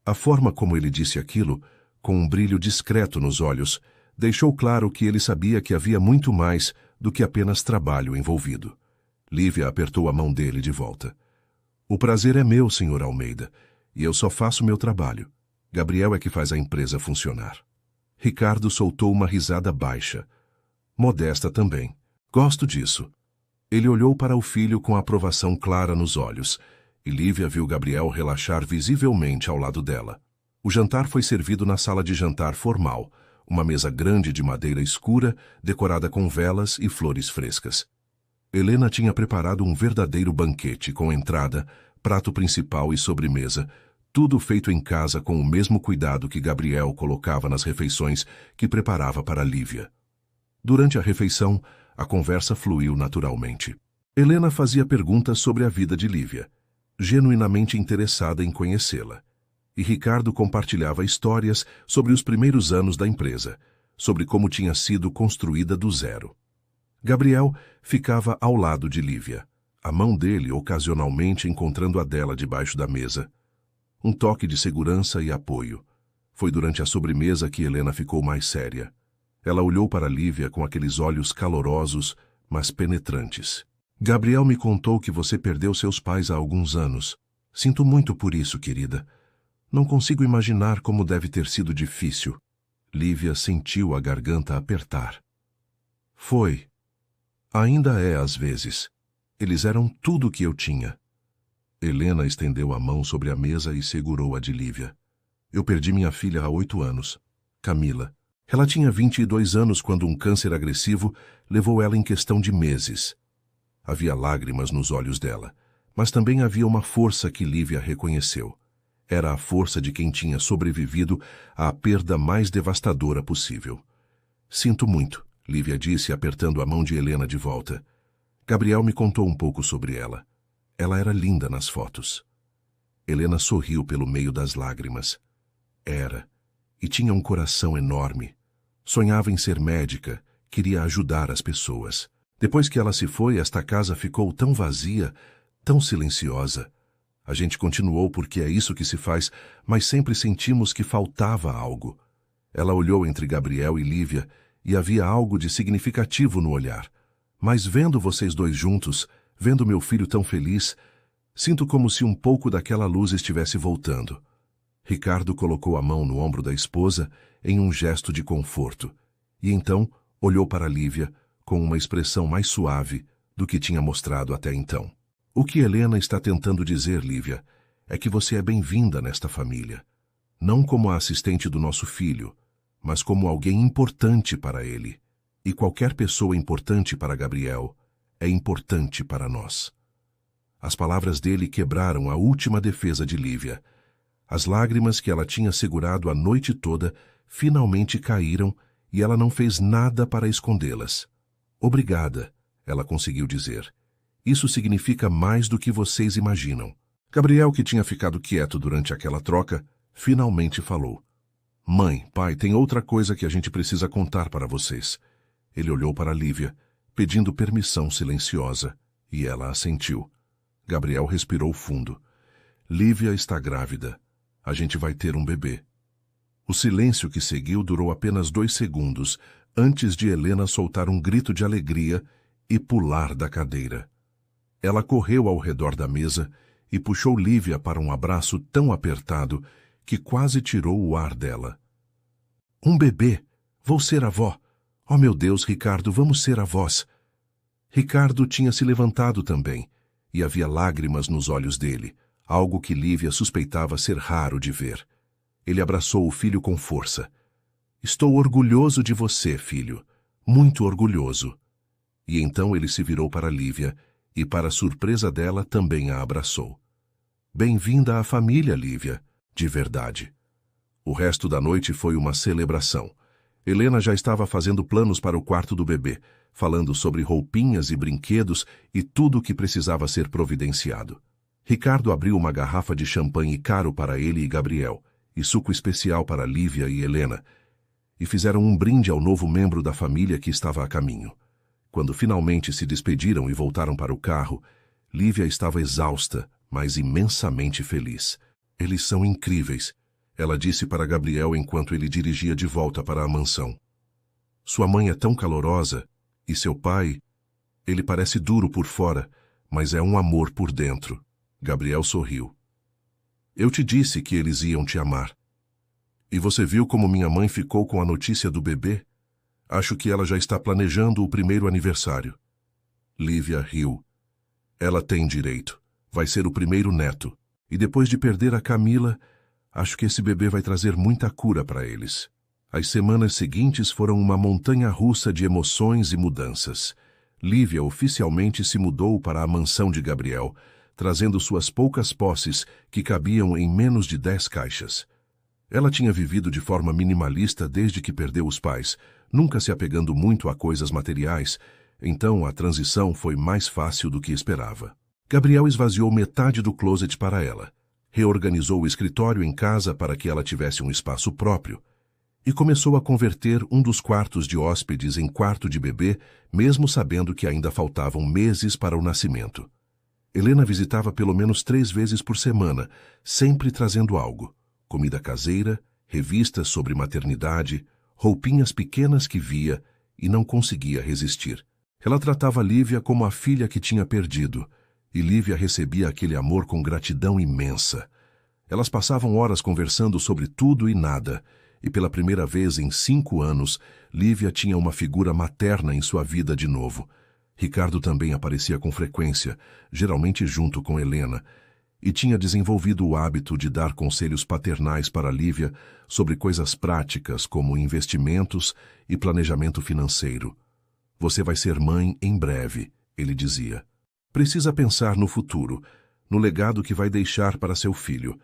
A forma como ele disse aquilo, com um brilho discreto nos olhos, deixou claro que ele sabia que havia muito mais do que apenas trabalho envolvido. Lívia apertou a mão dele de volta. O prazer é meu, Sr. Almeida, e eu só faço meu trabalho. Gabriel é que faz a empresa funcionar. Ricardo soltou uma risada baixa. Modesta também. Gosto disso. Ele olhou para o filho com aprovação clara nos olhos, e Lívia viu Gabriel relaxar visivelmente ao lado dela. O jantar foi servido na sala de jantar formal, uma mesa grande de madeira escura, decorada com velas e flores frescas. Helena tinha preparado um verdadeiro banquete com entrada, prato principal e sobremesa, tudo feito em casa com o mesmo cuidado que Gabriel colocava nas refeições que preparava para Lívia. Durante a refeição, a conversa fluiu naturalmente. Helena fazia perguntas sobre a vida de Lívia, genuinamente interessada em conhecê-la. E Ricardo compartilhava histórias sobre os primeiros anos da empresa, sobre como tinha sido construída do zero. Gabriel ficava ao lado de Lívia, a mão dele ocasionalmente encontrando a dela debaixo da mesa. Um toque de segurança e apoio. Foi durante a sobremesa que Helena ficou mais séria. Ela olhou para Lívia com aqueles olhos calorosos, mas penetrantes. Gabriel me contou que você perdeu seus pais há alguns anos. Sinto muito por isso, querida. Não consigo imaginar como deve ter sido difícil. Lívia sentiu a garganta apertar. Foi. Ainda é às vezes. Eles eram tudo o que eu tinha. Helena estendeu a mão sobre a mesa e segurou a de Lívia. Eu perdi minha filha há 8 anos, Camila. Ela tinha 22 anos quando um câncer agressivo levou ela em questão de meses. Havia lágrimas nos olhos dela, mas também havia uma força que Lívia reconheceu. Era a força de quem tinha sobrevivido à perda mais devastadora possível. Sinto muito, Lívia disse, apertando a mão de Helena de volta. Gabriel me contou um pouco sobre ela. Ela era linda nas fotos. Helena sorriu pelo meio das lágrimas. Era, e tinha um coração enorme. Sonhava em ser médica, queria ajudar as pessoas. Depois que ela se foi, esta casa ficou tão vazia, tão silenciosa. A gente continuou porque é isso que se faz, mas sempre sentimos que faltava algo. Ela olhou entre Gabriel e Lívia, e havia algo de significativo no olhar. Mas vendo vocês dois juntos, vendo meu filho tão feliz, sinto como se um pouco daquela luz estivesse voltando. Ricardo colocou a mão no ombro da esposa em um gesto de conforto, e então olhou para Lívia com uma expressão mais suave do que tinha mostrado até então. O que Helena está tentando dizer, Lívia, é que você é bem-vinda nesta família. Não como a assistente do nosso filho, mas como alguém importante para ele. E qualquer pessoa importante para Gabriel é importante para nós. As palavras dele quebraram a última defesa de Lívia. As lágrimas que ela tinha segurado a noite toda finalmente caíram e ela não fez nada para escondê-las. Obrigada, ela conseguiu dizer. Isso significa mais do que vocês imaginam. Gabriel, que tinha ficado quieto durante aquela troca, finalmente falou. Mãe, pai, tem outra coisa que a gente precisa contar para vocês. Ele olhou para Lívia, pedindo permissão silenciosa, e ela assentiu. Gabriel respirou fundo. Lívia está grávida. A gente vai ter um bebê. O silêncio que seguiu durou apenas 2 segundos, antes de Helena soltar um grito de alegria e pular da cadeira. Ela correu ao redor da mesa e puxou Lívia para um abraço tão apertado que quase tirou o ar dela. Um bebê! Vou ser avó! Oh, meu Deus, Ricardo, vamos ser avós! Ricardo tinha se levantado também, e havia lágrimas nos olhos dele, algo que Lívia suspeitava ser raro de ver. Ele abraçou o filho com força. Estou orgulhoso de você, filho. Muito orgulhoso. E então ele se virou para Lívia e, para surpresa dela, também a abraçou. Bem-vinda à família, Lívia, de verdade. O resto da noite foi uma celebração. Helena já estava fazendo planos para o quarto do bebê, falando sobre roupinhas e brinquedos e tudo o que precisava ser providenciado. Ricardo abriu uma garrafa de champanhe caro para ele e Gabriel, e suco especial para Lívia e Helena, e fizeram um brinde ao novo membro da família que estava a caminho. Quando finalmente se despediram e voltaram para o carro, Lívia estava exausta, mas imensamente feliz. Eles são incríveis, ela disse para Gabriel enquanto ele dirigia de volta para a mansão. Sua mãe é tão calorosa, e seu pai, ele parece duro por fora, mas é um amor por dentro. Gabriel sorriu. Eu te disse que eles iam te amar. E você viu como minha mãe ficou com a notícia do bebê? Acho que ela já está planejando o primeiro aniversário. Lívia riu. Ela tem direito. Vai ser o primeiro neto. E depois de perder a Camila, acho que esse bebê vai trazer muita cura para eles. As semanas seguintes foram uma montanha-russa de emoções e mudanças. Lívia oficialmente se mudou para a mansão de Gabriel, trazendo suas poucas posses que cabiam em menos de 10 caixas. Ela tinha vivido de forma minimalista desde que perdeu os pais, nunca se apegando muito a coisas materiais, então a transição foi mais fácil do que esperava. Gabriel esvaziou metade do closet para ela, reorganizou o escritório em casa para que ela tivesse um espaço próprio, e começou a converter um dos quartos de hóspedes em quarto de bebê, mesmo sabendo que ainda faltavam meses para o nascimento. Helena visitava pelo menos 3 vezes por semana, sempre trazendo algo: comida caseira, revistas sobre maternidade, roupinhas pequenas que via e não conseguia resistir. Ela tratava Lívia como a filha que tinha perdido, e Lívia recebia aquele amor com gratidão imensa. Elas passavam horas conversando sobre tudo e nada, e pela primeira vez em 5 anos, Lívia tinha uma figura materna em sua vida de novo. Ricardo também aparecia com frequência, geralmente junto com Helena, e tinha desenvolvido o hábito de dar conselhos paternais para Lívia sobre coisas práticas como investimentos e planejamento financeiro. Você vai ser mãe em breve, ele dizia. Precisa pensar no futuro, no legado que vai deixar para seu filho.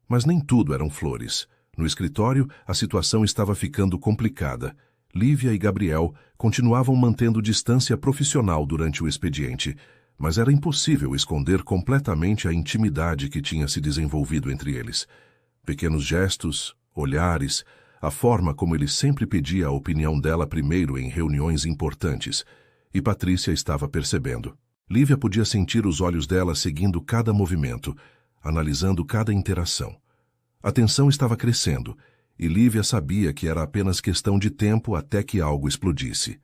Mas nem tudo eram flores. No escritório, a situação estava ficando complicada. Lívia e Gabriel continuavam mantendo distância profissional durante o expediente, mas era impossível esconder completamente a intimidade que tinha se desenvolvido entre eles. Pequenos gestos, olhares, a forma como ele sempre pedia a opinião dela primeiro em reuniões importantes, e Patrícia estava percebendo. Lívia podia sentir os olhos dela seguindo cada movimento, analisando cada interação. A tensão estava crescendo, e Lívia sabia que era apenas questão de tempo até que algo explodisse.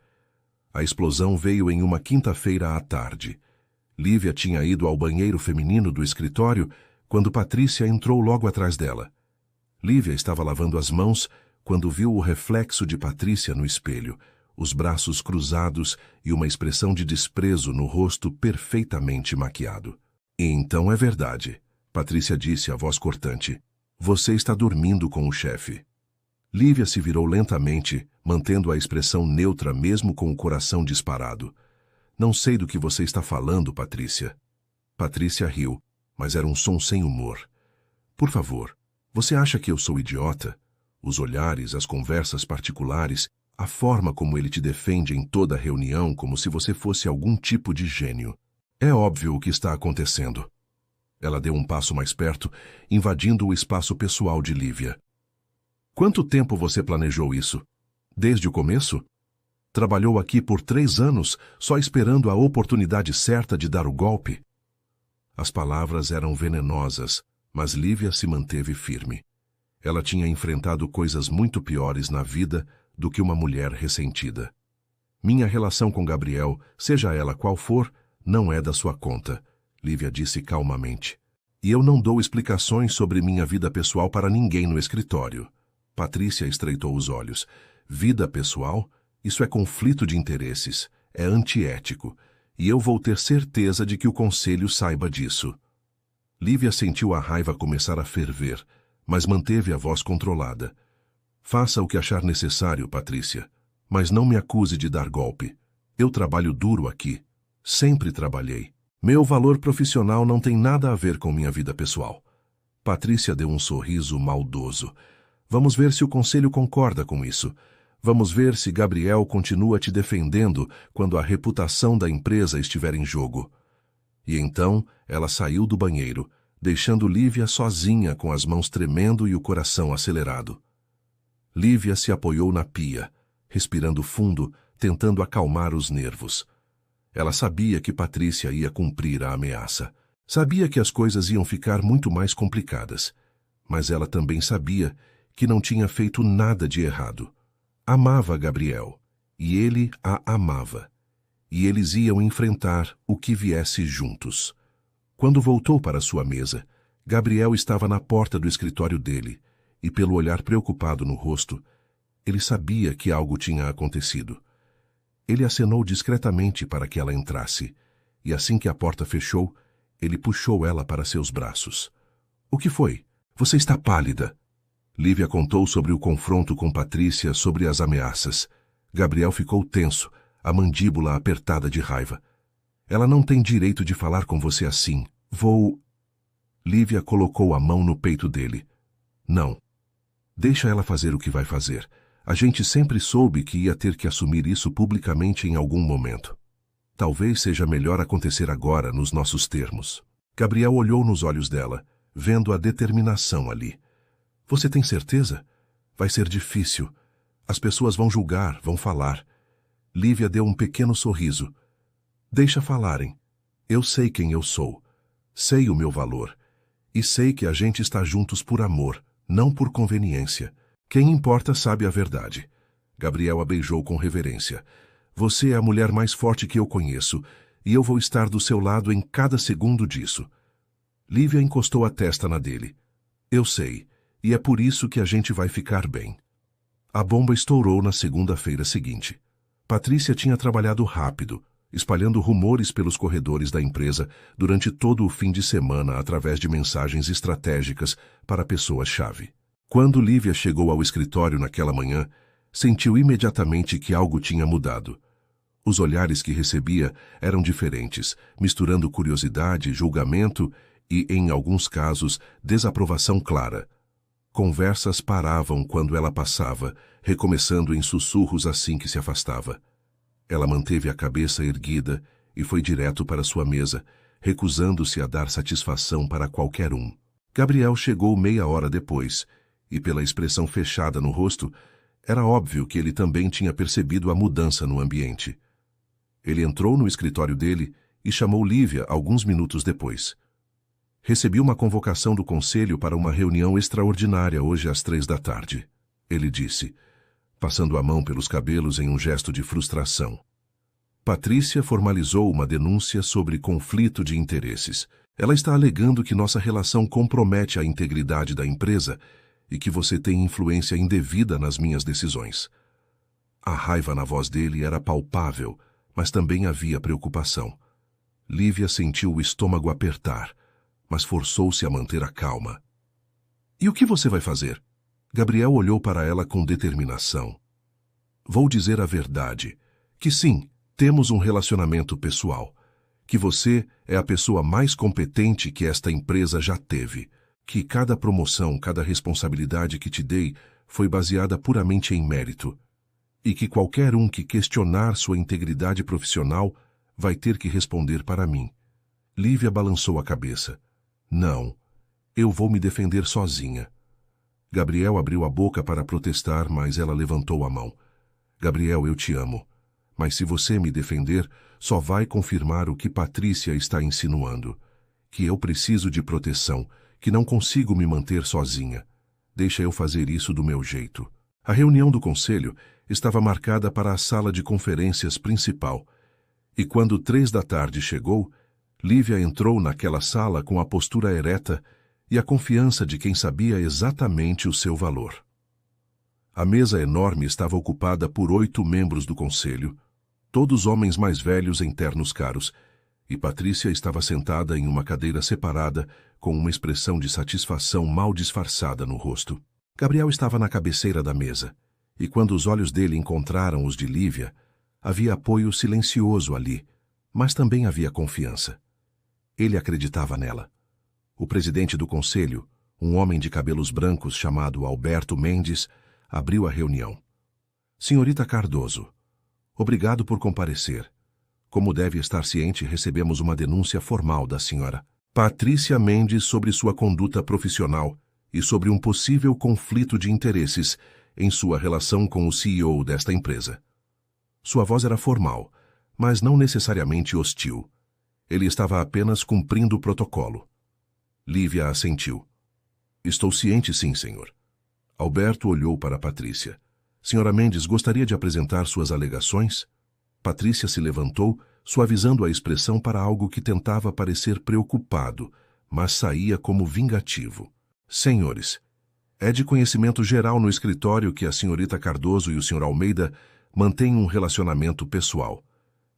A explosão veio em uma quinta-feira à tarde. Lívia tinha ido ao banheiro feminino do escritório quando Patrícia entrou logo atrás dela. Lívia estava lavando as mãos quando viu o reflexo de Patrícia no espelho, os braços cruzados e uma expressão de desprezo no rosto perfeitamente maquiado. E então é verdade, Patrícia disse a voz cortante. Você está dormindo com o chefe. Lívia se virou lentamente, mantendo a expressão neutra mesmo com o coração disparado. Não sei do que você está falando, Patrícia. Patrícia riu, mas era um som sem humor. Por favor, você acha que eu sou idiota? Os olhares, as conversas particulares, a forma como ele te defende em toda a reunião como se você fosse algum tipo de gênio. É óbvio o que está acontecendo. Ela deu um passo mais perto, invadindo o espaço pessoal de Lívia. Quanto tempo você planejou isso? Desde o começo? Trabalhou aqui por 3 anos, só esperando a oportunidade certa de dar o golpe? As palavras eram venenosas, mas Lívia se manteve firme. Ela tinha enfrentado coisas muito piores na vida do que uma mulher ressentida. Minha relação com Gabriel, seja ela qual for, não é da sua conta, Lívia disse calmamente. E eu não dou explicações sobre minha vida pessoal para ninguém no escritório. Patrícia estreitou os olhos. Vida pessoal? Isso é conflito de interesses, é antiético, e eu vou ter certeza de que o conselho saiba disso. Lívia sentiu a raiva começar a ferver, mas manteve a voz controlada. Faça o que achar necessário, Patrícia, mas não me acuse de dar golpe. Eu trabalho duro aqui. Sempre trabalhei. Meu valor profissional não tem nada a ver com minha vida pessoal. Patrícia deu um sorriso maldoso. Vamos ver se o conselho concorda com isso. Vamos ver se Gabriel continua te defendendo quando a reputação da empresa estiver em jogo. E então ela saiu do banheiro, deixando Lívia sozinha com as mãos tremendo e o coração acelerado. Lívia se apoiou na pia, respirando fundo, tentando acalmar os nervos. Ela sabia que Patrícia ia cumprir a ameaça. Sabia que as coisas iam ficar muito mais complicadas. Mas ela também sabia que não tinha feito nada de errado. Amava Gabriel, e ele a amava. E eles iam enfrentar o que viesse juntos. Quando voltou para sua mesa, Gabriel estava na porta do escritório dele, e pelo olhar preocupado no rosto, ele sabia que algo tinha acontecido. Ele acenou discretamente para que ela entrasse, e assim que a porta fechou, ele puxou ela para seus braços. — O que foi? Você está pálida. Lívia contou sobre o confronto com Patrícia, sobre as ameaças. Gabriel ficou tenso, a mandíbula apertada de raiva. — Ela não tem direito de falar com você assim. Vou... Lívia colocou a mão no peito dele. — Não. Deixa ela fazer o que vai fazer. A gente sempre soube que ia ter que assumir isso publicamente em algum momento. Talvez seja melhor acontecer agora, nos nossos termos. Gabriel olhou nos olhos dela, vendo a determinação ali. — Você tem certeza? Vai ser difícil. As pessoas vão julgar, vão falar. Lívia deu um pequeno sorriso. — Deixa falarem. Eu sei quem eu sou. Sei o meu valor. E sei que a gente está juntos por amor, não por conveniência. Quem importa sabe a verdade. Gabriel a beijou com reverência. — Você é a mulher mais forte que eu conheço, e eu vou estar do seu lado em cada segundo disso. Lívia encostou a testa na dele. — Eu sei, e é por isso que a gente vai ficar bem. A bomba estourou na segunda-feira seguinte. Patrícia tinha trabalhado rápido, espalhando rumores pelos corredores da empresa durante todo o fim de semana através de mensagens estratégicas para pessoas-chave. Quando Lívia chegou ao escritório naquela manhã, sentiu imediatamente que algo tinha mudado. Os olhares que recebia eram diferentes, misturando curiosidade, julgamento e, em alguns casos, desaprovação clara. Conversas paravam quando ela passava, recomeçando em sussurros assim que se afastava. Ela manteve a cabeça erguida e foi direto para sua mesa, recusando-se a dar satisfação para qualquer um. Gabriel chegou meia hora depois, e pela expressão fechada no rosto, era óbvio que ele também tinha percebido a mudança no ambiente. Ele entrou no escritório dele e chamou Lívia alguns minutos depois. — Recebi uma convocação do conselho para uma reunião extraordinária hoje às 15h, ele disse, passando a mão pelos cabelos em um gesto de frustração. Patrícia formalizou uma denúncia sobre conflito de interesses. Ela está alegando que nossa relação compromete a integridade da empresa e que você tem influência indevida nas minhas decisões. A raiva na voz dele era palpável, mas também havia preocupação. Lívia sentiu o estômago apertar, mas forçou-se a manter a calma. — E o que você vai fazer? Gabriel olhou para ela com determinação. — Vou dizer a verdade, que sim, temos um relacionamento pessoal, que você é a pessoa mais competente que esta empresa já teve, que cada promoção, cada responsabilidade que te dei foi baseada puramente em mérito, e que qualquer um que questionar sua integridade profissional vai ter que responder para mim. Lívia balançou a cabeça. — Não, eu vou me defender sozinha. Gabriel abriu a boca para protestar, mas ela levantou a mão. — Gabriel, eu te amo, mas se você me defender, só vai confirmar o que Patrícia está insinuando, que eu preciso de proteção, que não consigo me manter sozinha. Deixa eu fazer isso do meu jeito. A reunião do conselho estava marcada para a sala de conferências principal, e quando 15h chegou, Lívia entrou naquela sala com a postura ereta e a confiança de quem sabia exatamente o seu valor. A mesa enorme estava ocupada por 8 membros do conselho, todos homens mais velhos em ternos caros, e Patrícia estava sentada em uma cadeira separada com uma expressão de satisfação mal disfarçada no rosto. Gabriel estava na cabeceira da mesa, e quando os olhos dele encontraram os de Lívia, havia apoio silencioso ali, mas também havia confiança. Ele acreditava nela. O presidente do conselho, Um homem de cabelos brancos chamado Alberto Mendes abriu a reunião. Senhorita Cardoso, obrigado por comparecer. Como deve estar ciente, recebemos uma denúncia formal da senhora Patrícia Mendes sobre sua conduta profissional e sobre um possível conflito de interesses em sua relação com o CEO desta empresa. Sua voz era formal, mas não necessariamente hostil. Ele estava apenas cumprindo o protocolo. Lívia assentiu. Estou ciente, sim, senhor. Alberto olhou para Patrícia. Senhora Mendes, gostaria de apresentar suas alegações? Patrícia se levantou, suavizando a expressão para algo que tentava parecer preocupado, mas saía como vingativo. Senhores, é de conhecimento geral no escritório que a senhorita Cardoso e o senhor Almeida mantêm um relacionamento pessoal.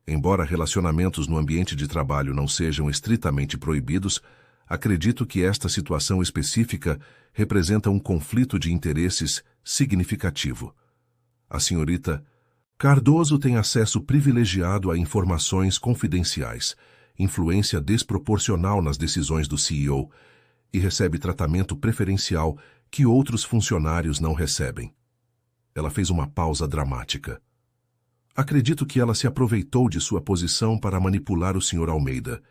Embora relacionamentos no ambiente de trabalho não sejam estritamente proibidos, acredito que esta situação específica representa um conflito de interesses significativo. A senhorita Cardoso tem acesso privilegiado a informações confidenciais, influência desproporcional nas decisões do CEO e recebe tratamento preferencial que outros funcionários não recebem. Ela fez uma pausa dramática. Acredito que ela se aproveitou de sua posição para manipular o Sr. Almeida,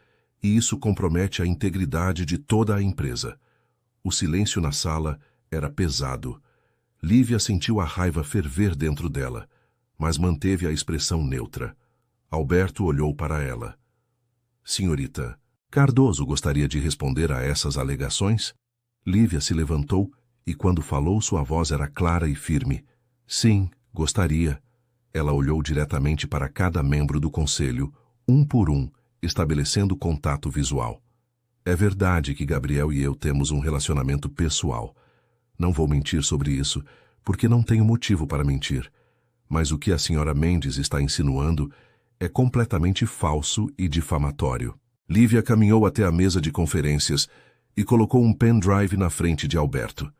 e isso compromete a integridade de toda a empresa. O silêncio na sala era pesado. Lívia sentiu a raiva ferver dentro dela, mas manteve a expressão neutra. Alberto olhou para ela. Senhorita Cardoso gostaria de responder a essas alegações? Lívia se levantou e, quando falou, sua voz era clara e firme. Sim, gostaria. Ela olhou diretamente para cada membro do conselho, um por um, estabelecendo contato visual. É verdade que Gabriel e eu temos um relacionamento pessoal. Não vou mentir sobre isso, porque não tenho motivo para mentir. Mas o que a senhora Mendes está insinuando é completamente falso e difamatório. Lívia caminhou até a mesa de conferências e colocou um pendrive na frente de Alberto.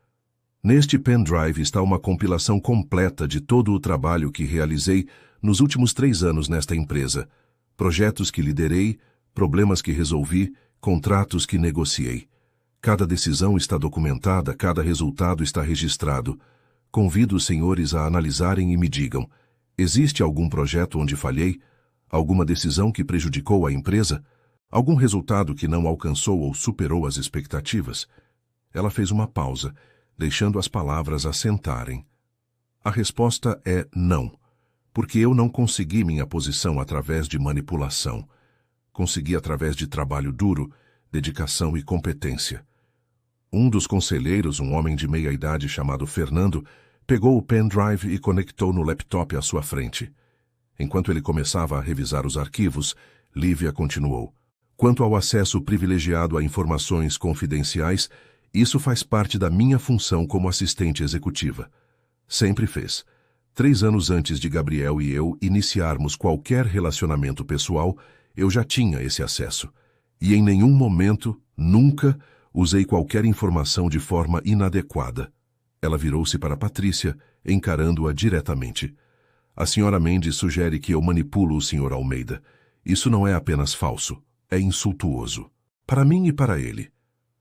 Neste pendrive está uma compilação completa de todo o trabalho que realizei nos últimos 3 anos nesta empresa, projetos que liderei, problemas que resolvi, contratos que negociei. Cada decisão está documentada, cada resultado está registrado. Convido os senhores a analisarem e me digam: existe algum projeto onde falhei? Alguma decisão que prejudicou a empresa? Algum resultado que não alcançou ou superou as expectativas? Ela fez uma pausa, deixando as palavras assentarem. A resposta é não, porque eu não consegui minha posição através de manipulação. Consegui através de trabalho duro, dedicação e competência. Um dos conselheiros, um homem de meia idade chamado Fernando, pegou o pendrive e conectou no laptop à sua frente. Enquanto ele começava a revisar os arquivos, Lívia continuou. Quanto ao acesso privilegiado a informações confidenciais, isso faz parte da minha função como assistente executiva. Sempre fez. 3 anos antes de Gabriel e eu iniciarmos qualquer relacionamento pessoal, eu já tinha esse acesso. E em nenhum momento, nunca, usei qualquer informação de forma inadequada. Ela virou-se para Patrícia, encarando-a diretamente. A senhora Mendes sugere que eu manipulo o Sr. Almeida. Isso não é apenas falso, é insultuoso. Para mim e para ele.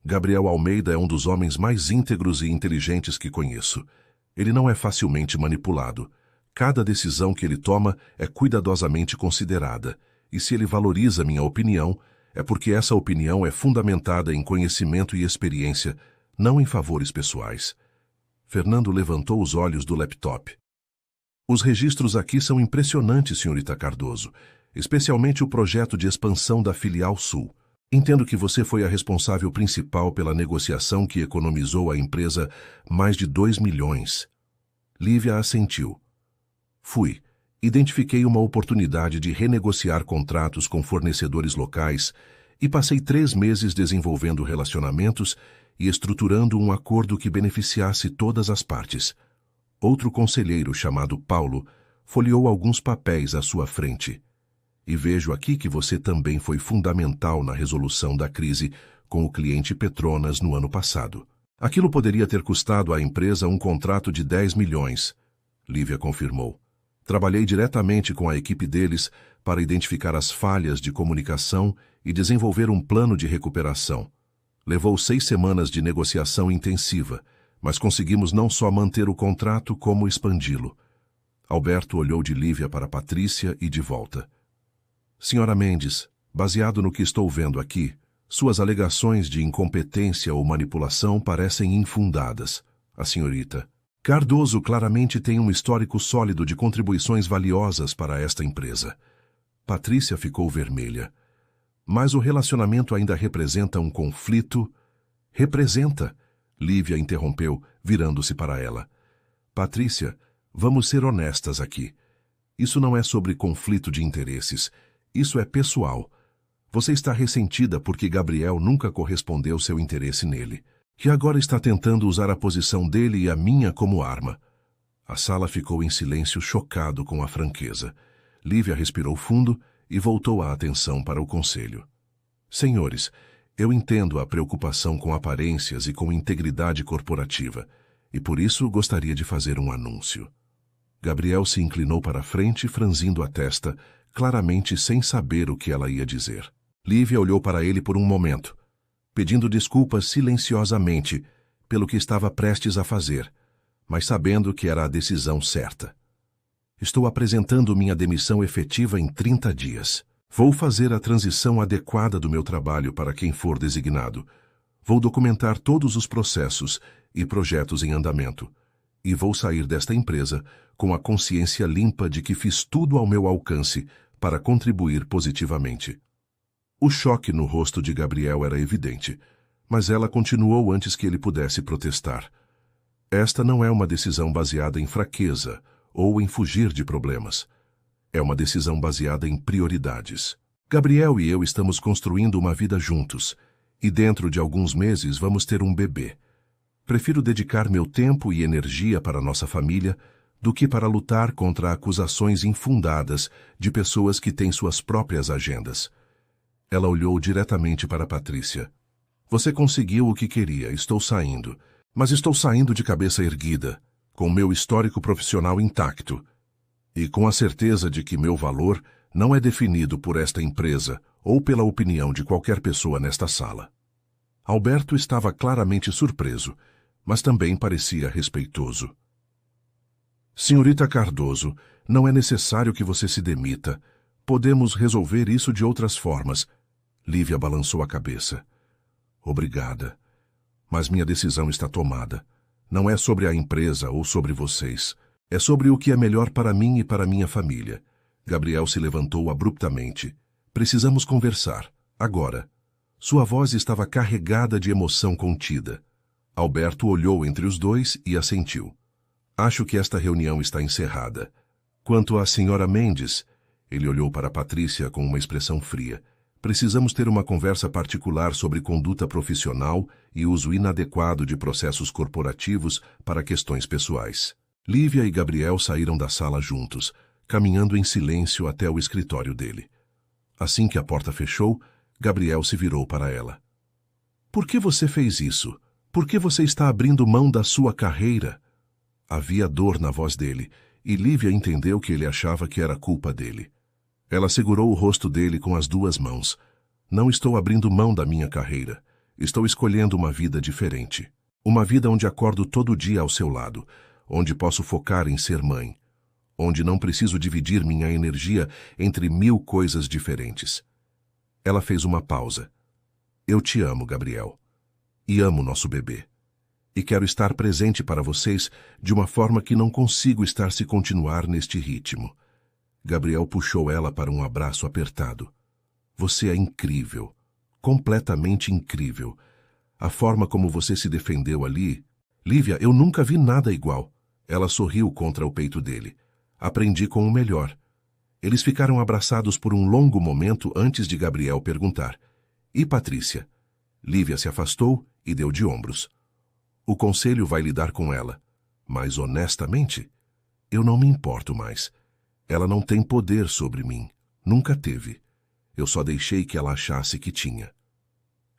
Gabriel Almeida é um dos homens mais íntegros e inteligentes que conheço. Ele não é facilmente manipulado. Cada decisão que ele toma é cuidadosamente considerada. E se ele valoriza minha opinião, é porque essa opinião é fundamentada em conhecimento e experiência, não em favores pessoais. Fernando levantou os olhos do laptop. Os registros aqui são impressionantes, senhorita Cardoso, especialmente o projeto de expansão da filial Sul. Entendo que você foi a responsável principal pela negociação que economizou à empresa mais de 2 milhões. Lívia assentiu. Fui. Identifiquei uma oportunidade de renegociar contratos com fornecedores locais e passei 3 meses desenvolvendo relacionamentos e estruturando um acordo que beneficiasse todas as partes. Outro conselheiro, chamado Paulo, folheou alguns papéis à sua frente. E vejo aqui que você também foi fundamental na resolução da crise com o cliente Petronas no ano passado. Aquilo poderia ter custado à empresa um contrato de 10 milhões, Lívia confirmou. Trabalhei diretamente com a equipe deles para identificar as falhas de comunicação e desenvolver um plano de recuperação. Levou 6 semanas de negociação intensiva, mas conseguimos não só manter o contrato, como expandi-lo. Alberto olhou de Lívia para Patrícia e de volta. Senhora Mendes, baseado no que estou vendo aqui, suas alegações de incompetência ou manipulação parecem infundadas. A senhorita Cardoso claramente tem um histórico sólido de contribuições valiosas para esta empresa. Patrícia ficou vermelha. Mas o relacionamento ainda representa um conflito? Representa, Lívia interrompeu, virando-se para ela. Patrícia, vamos ser honestas aqui. Isso não é sobre conflito de interesses. Isso é pessoal. Você está ressentida porque Gabriel nunca correspondeu seu interesse nele. E agora está tentando usar a posição dele e a minha como arma. A sala ficou em silêncio, chocado com a franqueza. Lívia respirou fundo e voltou a atenção para o conselho. Senhores, eu entendo a preocupação com aparências e com integridade corporativa, e por isso gostaria de fazer um anúncio. Gabriel se inclinou para a frente, franzindo a testa, claramente sem saber o que ela ia dizer. Lívia olhou para ele por um momento, pedindo desculpas silenciosamente pelo que estava prestes a fazer, mas sabendo que era a decisão certa. Estou apresentando minha demissão efetiva em 30 dias. Vou fazer a transição adequada do meu trabalho para quem for designado. Vou documentar todos os processos e projetos em andamento. E vou sair desta empresa com a consciência limpa de que fiz tudo ao meu alcance para contribuir positivamente. O choque no rosto de Gabriel era evidente, mas ela continuou antes que ele pudesse protestar. Esta não é uma decisão baseada em fraqueza ou em fugir de problemas. É uma decisão baseada em prioridades. Gabriel e eu estamos construindo uma vida juntos, e dentro de alguns meses vamos ter um bebê. Prefiro dedicar meu tempo e energia para nossa família do que para lutar contra acusações infundadas de pessoas que têm suas próprias agendas. Ela olhou diretamente para Patrícia. Você conseguiu o que queria, estou saindo. Mas estou saindo de cabeça erguida, com meu histórico profissional intacto, e com a certeza de que meu valor não é definido por esta empresa ou pela opinião de qualquer pessoa nesta sala. Alberto estava claramente surpreso, mas também parecia respeitoso. Senhorita Cardoso, não é necessário que você se demita. Podemos resolver isso de outras formas. Lívia balançou a cabeça. Obrigada. Mas minha decisão está tomada. Não é sobre a empresa ou sobre vocês. É sobre o que é melhor para mim e para minha família. Gabriel se levantou abruptamente. Precisamos conversar. Agora. Sua voz estava carregada de emoção contida. Alberto olhou entre os dois e assentiu. Acho que esta reunião está encerrada. Quanto à senhora Mendes, ele olhou para Patrícia com uma expressão fria. Precisamos ter uma conversa particular sobre conduta profissional e uso inadequado de processos corporativos para questões pessoais. Lívia e Gabriel saíram da sala juntos, caminhando em silêncio até o escritório dele. Assim que a porta fechou, Gabriel se virou para ela. Por que você fez isso? Por que você está abrindo mão da sua carreira? Havia dor na voz dele, e Lívia entendeu que ele achava que era culpa dele. Ela segurou o rosto dele com as 2 mãos. Não estou abrindo mão da minha carreira. Estou escolhendo uma vida diferente. Uma vida onde acordo todo dia ao seu lado, onde posso focar em ser mãe, onde não preciso dividir minha energia entre 1000 coisas diferentes. Ela fez uma pausa. Eu te amo, Gabriel. E amo nosso bebê. E quero estar presente para vocês de uma forma que não consigo estar se continuar neste ritmo. Gabriel puxou ela para um abraço apertado. Você é incrível. Completamente incrível. A forma como você se defendeu ali... Lívia, eu nunca vi nada igual. Ela sorriu contra o peito dele. Aprendi com o melhor. Eles ficaram abraçados por um longo momento antes de Gabriel perguntar. E Patrícia? Lívia se afastou e deu de ombros. O conselho vai lidar com ela. Mas, honestamente, eu não me importo mais. Ela não tem poder sobre mim. Nunca teve. Eu só deixei que ela achasse que tinha.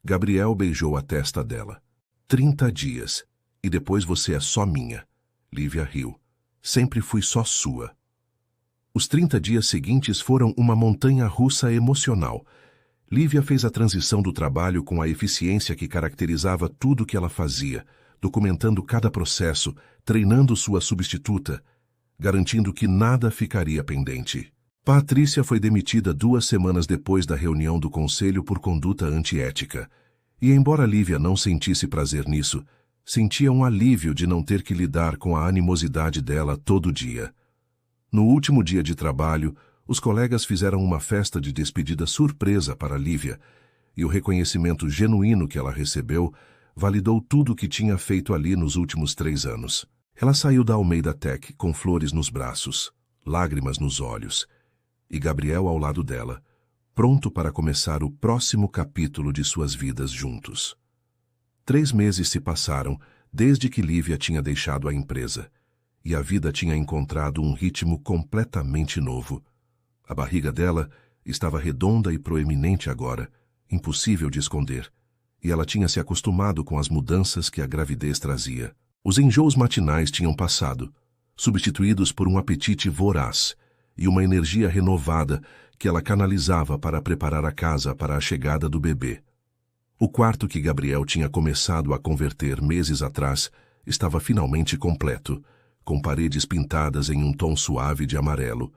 Gabriel beijou a testa dela. 30 dias. E depois você é só minha. Lívia riu. Sempre fui só sua. Os 30 dias seguintes foram uma montanha-russa emocional. Lívia fez a transição do trabalho com a eficiência que caracterizava tudo o que ela fazia, documentando cada processo, treinando sua substituta, garantindo que nada ficaria pendente. Patrícia foi demitida 2 semanas depois da reunião do conselho por conduta antiética. E embora Lívia não sentisse prazer nisso, sentia um alívio de não ter que lidar com a animosidade dela todo dia. No último dia de trabalho, os colegas fizeram uma festa de despedida surpresa para Lívia, e o reconhecimento genuíno que ela recebeu validou tudo o que tinha feito ali nos últimos 3 anos. Ela saiu da Almeida Tech com flores nos braços, lágrimas nos olhos, e Gabriel ao lado dela, pronto para começar o próximo capítulo de suas vidas juntos. 3 meses se passaram desde que Lívia tinha deixado a empresa, e a vida tinha encontrado um ritmo completamente novo. A barriga dela estava redonda e proeminente agora, impossível de esconder, e ela tinha se acostumado com as mudanças que a gravidez trazia. Os enjoos matinais tinham passado, substituídos por um apetite voraz e uma energia renovada que ela canalizava para preparar a casa para a chegada do bebê. O quarto que Gabriel tinha começado a converter meses atrás estava finalmente completo, com paredes pintadas em um tom suave de amarelo,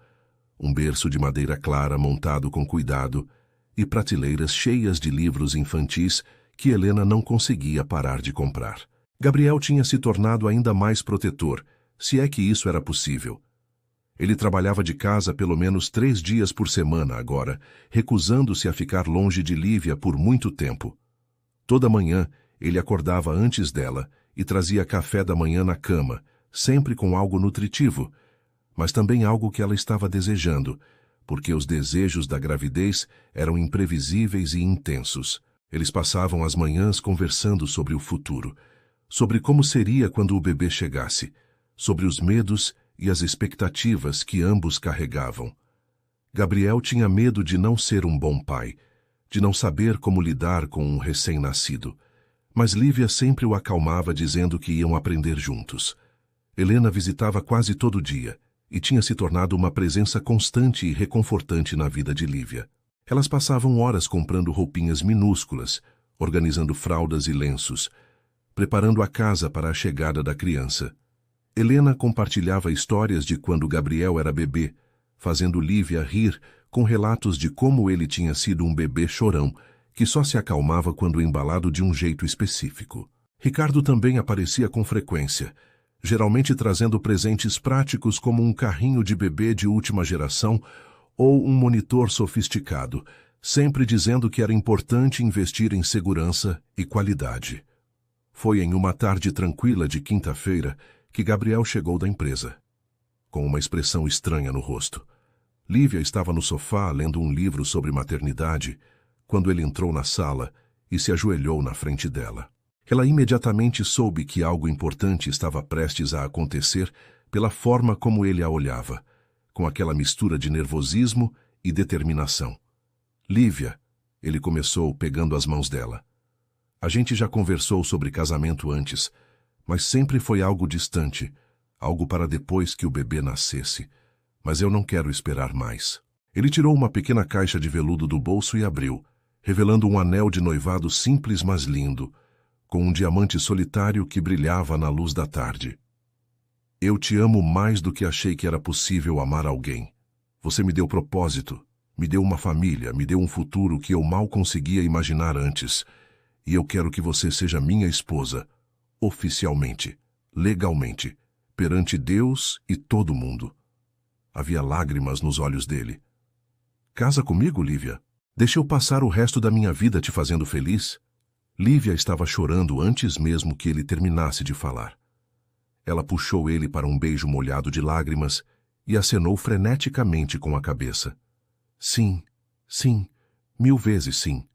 um berço de madeira clara montado com cuidado e prateleiras cheias de livros infantis que Helena não conseguia parar de comprar. Gabriel tinha se tornado ainda mais protetor, se é que isso era possível. Ele trabalhava de casa pelo menos 3 dias por semana agora, recusando-se a ficar longe de Lívia por muito tempo. Toda manhã, ele acordava antes dela e trazia café da manhã na cama, sempre com algo nutritivo, mas também algo que ela estava desejando, porque os desejos da gravidez eram imprevisíveis e intensos. Eles passavam as manhãs conversando sobre o futuro, sobre como seria quando o bebê chegasse, sobre os medos e as expectativas que ambos carregavam. Gabriel tinha medo de não ser um bom pai, de não saber como lidar com um recém-nascido, mas Lívia sempre o acalmava dizendo que iam aprender juntos. Helena visitava quase todo dia e tinha se tornado uma presença constante e reconfortante na vida de Lívia. Elas passavam horas comprando roupinhas minúsculas, organizando fraldas e lenços, preparando a casa para a chegada da criança. Helena compartilhava histórias de quando Gabriel era bebê, fazendo Lívia rir com relatos de como ele tinha sido um bebê chorão, que só se acalmava quando embalado de um jeito específico. Ricardo também aparecia com frequência, geralmente trazendo presentes práticos como um carrinho de bebê de última geração ou um monitor sofisticado, sempre dizendo que era importante investir em segurança e qualidade. Foi em uma tarde tranquila de quinta-feira que Gabriel chegou da empresa, com uma expressão estranha no rosto. Lívia estava no sofá lendo um livro sobre maternidade quando ele entrou na sala e se ajoelhou na frente dela. Ela imediatamente soube que algo importante estava prestes a acontecer pela forma como ele a olhava, com aquela mistura de nervosismo e determinação. Lívia, ele começou pegando as mãos dela. A gente já conversou sobre casamento antes, mas sempre foi algo distante, algo para depois que o bebê nascesse. Mas eu não quero esperar mais. Ele tirou uma pequena caixa de veludo do bolso e abriu, revelando um anel de noivado simples mas lindo, com um diamante solitário que brilhava na luz da tarde. Eu te amo mais do que achei que era possível amar alguém. Você me deu propósito, me deu uma família, me deu um futuro que eu mal conseguia imaginar antes. E eu quero que você seja minha esposa, oficialmente, legalmente, perante Deus e todo mundo. Havia lágrimas nos olhos dele. Casa comigo, Lívia? Deixa eu passar o resto da minha vida te fazendo feliz? Lívia estava chorando antes mesmo que ele terminasse de falar. Ela puxou ele para um beijo molhado de lágrimas e acenou freneticamente com a cabeça. Sim, sim, 1000 vezes sim.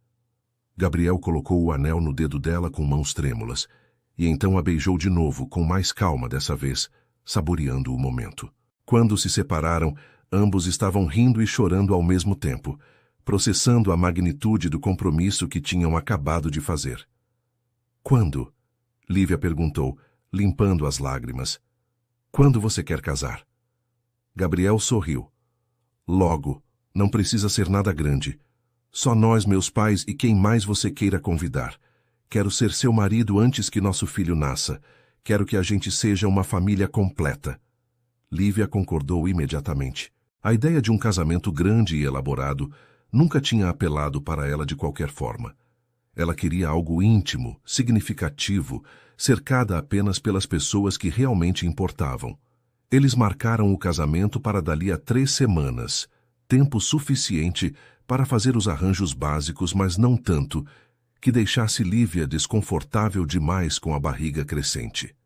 Gabriel colocou o anel no dedo dela com mãos trêmulas, e então a beijou de novo, com mais calma dessa vez, saboreando o momento. Quando se separaram, ambos estavam rindo e chorando ao mesmo tempo, processando a magnitude do compromisso que tinham acabado de fazer. Quando? Lívia perguntou, limpando as lágrimas. Quando você quer casar? Gabriel sorriu. Logo, não precisa ser nada grande. Só nós, meus pais e quem mais você queira convidar. Quero ser seu marido antes que nosso filho nasça. Quero que a gente seja uma família completa. Lívia concordou imediatamente. A ideia de um casamento grande e elaborado nunca tinha apelado para ela de qualquer forma. Ela queria algo íntimo, significativo, cercada apenas pelas pessoas que realmente importavam. Eles marcaram o casamento para dali a 3 semanas, tempo suficiente para fazer os arranjos básicos, mas não tanto que deixasse Lívia desconfortável demais com a barriga crescente.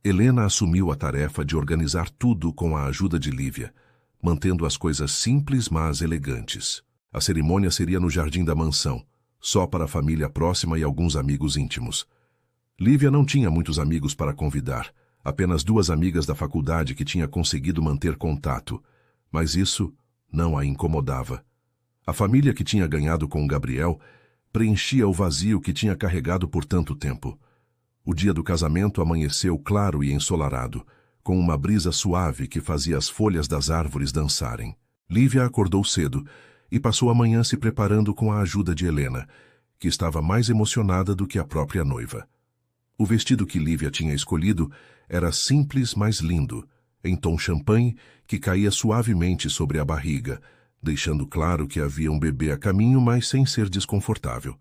Helena assumiu a tarefa de organizar tudo com a ajuda de Lívia, mantendo as coisas simples, mas elegantes. A cerimônia seria no jardim da mansão, só para a família próxima e alguns amigos íntimos. Lívia não tinha muitos amigos para convidar, apenas 2 amigas da faculdade que tinha conseguido manter contato, mas isso não a incomodava. A família que tinha ganhado com Gabriel preenchia o vazio que tinha carregado por tanto tempo. O dia do casamento amanheceu claro e ensolarado, com uma brisa suave que fazia as folhas das árvores dançarem. Lívia acordou cedo e passou a manhã se preparando com a ajuda de Helena, que estava mais emocionada do que a própria noiva. O vestido que Lívia tinha escolhido era simples, mas lindo, em tom champanhe que caía suavemente sobre a barriga, deixando claro que havia um bebê a caminho, mas sem ser desconfortável.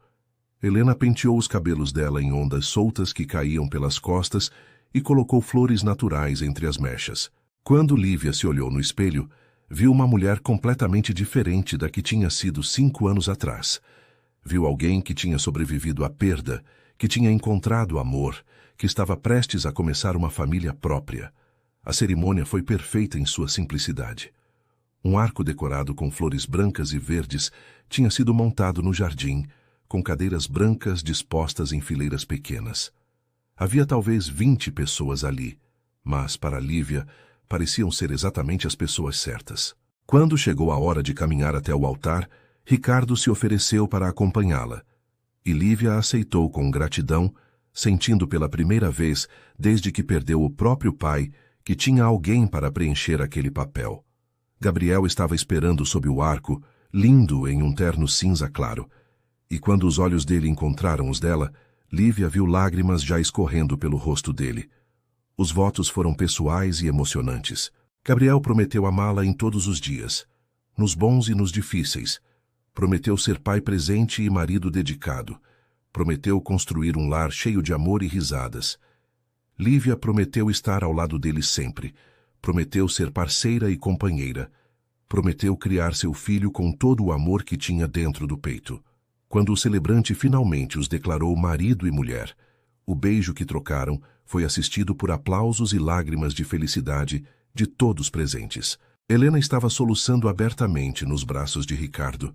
Helena penteou os cabelos dela em ondas soltas que caíam pelas costas e colocou flores naturais entre as mechas. Quando Lívia se olhou no espelho, viu uma mulher completamente diferente da que tinha sido 5 anos atrás. Viu alguém que tinha sobrevivido à perda, que tinha encontrado amor, que estava prestes a começar uma família própria. A cerimônia foi perfeita em sua simplicidade. Um arco decorado com flores brancas e verdes tinha sido montado no jardim, com cadeiras brancas dispostas em fileiras pequenas. Havia talvez 20 pessoas ali, mas para Lívia pareciam ser exatamente as pessoas certas. Quando chegou a hora de caminhar até o altar, Ricardo se ofereceu para acompanhá-la, e Lívia aceitou com gratidão, sentindo pela primeira vez, desde que perdeu o próprio pai, que tinha alguém para preencher aquele papel. Gabriel estava esperando sob o arco, lindo em um terno cinza claro, e quando os olhos dele encontraram os dela, Lívia viu lágrimas já escorrendo pelo rosto dele. Os votos foram pessoais e emocionantes. Gabriel prometeu amá-la em todos os dias, nos bons e nos difíceis. Prometeu ser pai presente e marido dedicado. Prometeu construir um lar cheio de amor e risadas. Lívia prometeu estar ao lado dele sempre. Prometeu ser parceira e companheira. Prometeu criar seu filho com todo o amor que tinha dentro do peito. Quando o celebrante finalmente os declarou marido e mulher, o beijo que trocaram foi assistido por aplausos e lágrimas de felicidade de todos presentes. Helena estava soluçando abertamente nos braços de Ricardo,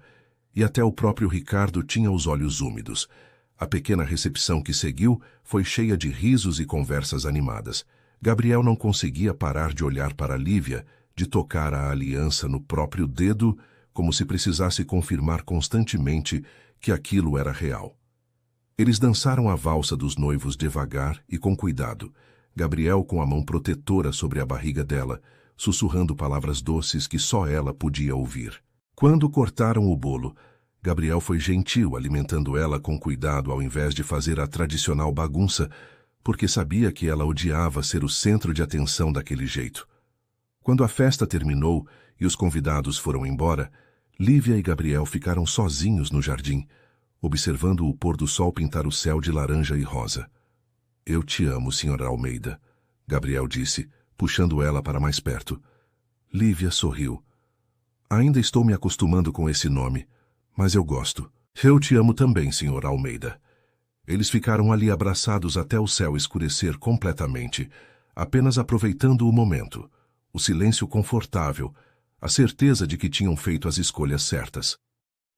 e até o próprio Ricardo tinha os olhos úmidos. A pequena recepção que seguiu foi cheia de risos e conversas animadas. Gabriel não conseguia parar de olhar para Lívia, de tocar a aliança no próprio dedo, como se precisasse confirmar constantemente que aquilo era real. Eles dançaram a valsa dos noivos devagar e com cuidado, Gabriel com a mão protetora sobre a barriga dela, sussurrando palavras doces que só ela podia ouvir. Quando cortaram o bolo, Gabriel foi gentil, alimentando ela com cuidado ao invés de fazer a tradicional bagunça, porque sabia que ela odiava ser o centro de atenção daquele jeito. Quando a festa terminou e os convidados foram embora, Lívia e Gabriel ficaram sozinhos no jardim, observando o pôr do sol pintar o céu de laranja e rosa. "Eu te amo, Sra. Almeida", Gabriel disse, puxando ela para mais perto. Lívia sorriu. "Ainda estou me acostumando com esse nome, mas eu gosto." "Eu te amo também, Sra. Almeida." Eles ficaram ali abraçados até o céu escurecer completamente, apenas aproveitando o momento, o silêncio confortável, a certeza de que tinham feito as escolhas certas.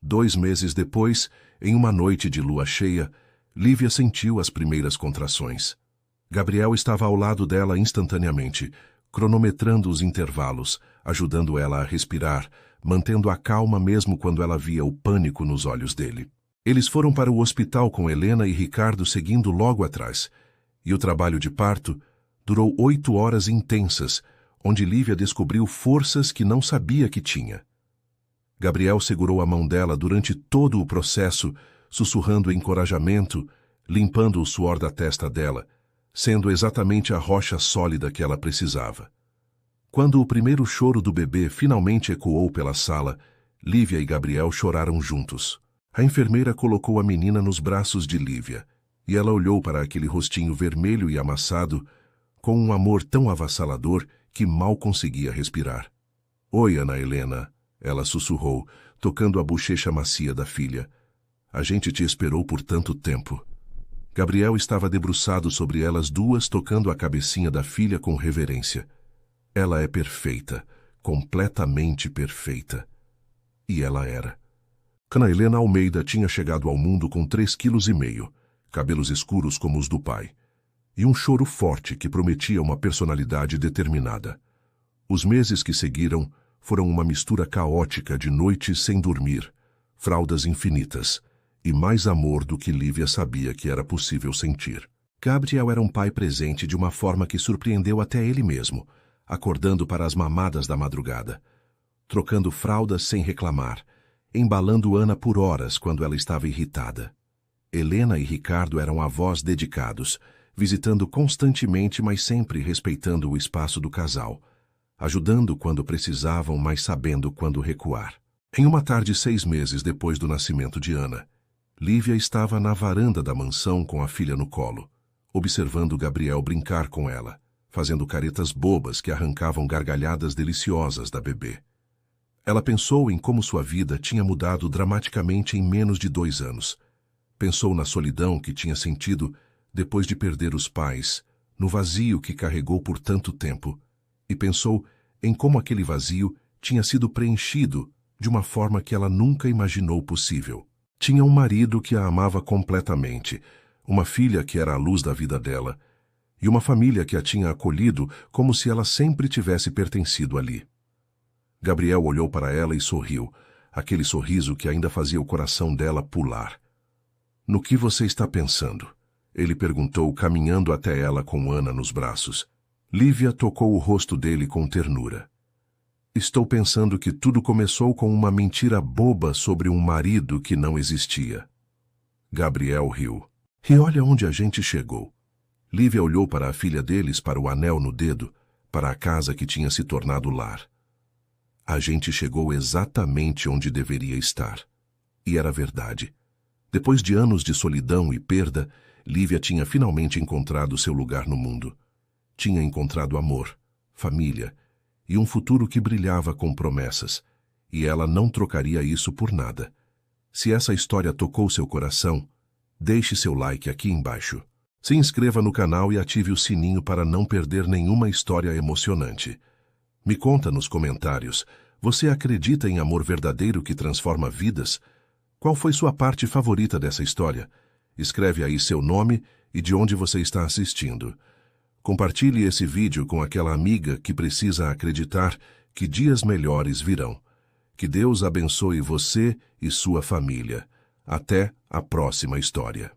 2 meses depois, em uma noite de lua cheia, Lívia sentiu as primeiras contrações. Gabriel estava ao lado dela instantaneamente, cronometrando os intervalos, ajudando ela a respirar, mantendo a calma mesmo quando ela via o pânico nos olhos dele. Eles foram para o hospital com Helena e Ricardo seguindo logo atrás, e o trabalho de parto durou 8 horas intensas, onde Lívia descobriu forças que não sabia que tinha. Gabriel segurou a mão dela durante todo o processo, sussurrando encorajamento, limpando o suor da testa dela, sendo exatamente a rocha sólida que ela precisava. Quando o primeiro choro do bebê finalmente ecoou pela sala, Lívia e Gabriel choraram juntos. A enfermeira colocou a menina nos braços de Lívia, e ela olhou para aquele rostinho vermelho e amassado, com um amor tão avassalador que mal conseguia respirar. "Oi, Ana Helena", ela sussurrou, tocando a bochecha macia da filha. "A gente te esperou por tanto tempo." Gabriel estava debruçado sobre elas duas, tocando a cabecinha da filha com reverência. Ela é perfeita, completamente perfeita. E ela era. Ana Helena Almeida tinha chegado ao mundo com 3,5 quilos, cabelos escuros como os do pai, e um choro forte que prometia uma personalidade determinada. Os meses que seguiram foram uma mistura caótica de noites sem dormir, fraldas infinitas e mais amor do que Lívia sabia que era possível sentir. Gabriel era um pai presente de uma forma que surpreendeu até ele mesmo, acordando para as mamadas da madrugada, trocando fraldas sem reclamar, embalando Ana por horas quando ela estava irritada. Helena e Ricardo eram avós dedicados, visitando constantemente, mas sempre respeitando o espaço do casal, ajudando quando precisavam, mas sabendo quando recuar. Em uma tarde 6 meses depois do nascimento de Ana, Lívia estava na varanda da mansão com a filha no colo, observando Gabriel brincar com ela, fazendo caretas bobas que arrancavam gargalhadas deliciosas da bebê. Ela pensou em como sua vida tinha mudado dramaticamente em menos de 2 anos. Pensou na solidão que tinha sentido depois de perder os pais, no vazio que carregou por tanto tempo, e pensou em como aquele vazio tinha sido preenchido de uma forma que ela nunca imaginou possível. Tinha um marido que a amava completamente, uma filha que era a luz da vida dela, e uma família que a tinha acolhido como se ela sempre tivesse pertencido ali. Gabriel olhou para ela e sorriu, aquele sorriso que ainda fazia o coração dela pular. "No que você está pensando?" ele perguntou, caminhando até ela com Ana nos braços. Lívia tocou o rosto dele com ternura. "Estou pensando que tudo começou com uma mentira boba sobre um marido que não existia." Gabriel riu. "E olha onde a gente chegou." Lívia olhou para a filha deles, para o anel no dedo, para a casa que tinha se tornado lar. "A gente chegou exatamente onde deveria estar." E era verdade. Depois de anos de solidão e perda, Lívia tinha finalmente encontrado seu lugar no mundo. Tinha encontrado amor, família e um futuro que brilhava com promessas, e ela não trocaria isso por nada. Se essa história tocou seu coração, deixe seu like aqui embaixo. Se inscreva no canal e ative o sininho para não perder nenhuma história emocionante. Me conta nos comentários, você acredita em amor verdadeiro que transforma vidas? Qual foi sua parte favorita dessa história? Escreve aí seu nome e de onde você está assistindo. Compartilhe esse vídeo com aquela amiga que precisa acreditar que dias melhores virão. Que Deus abençoe você e sua família. Até a próxima história.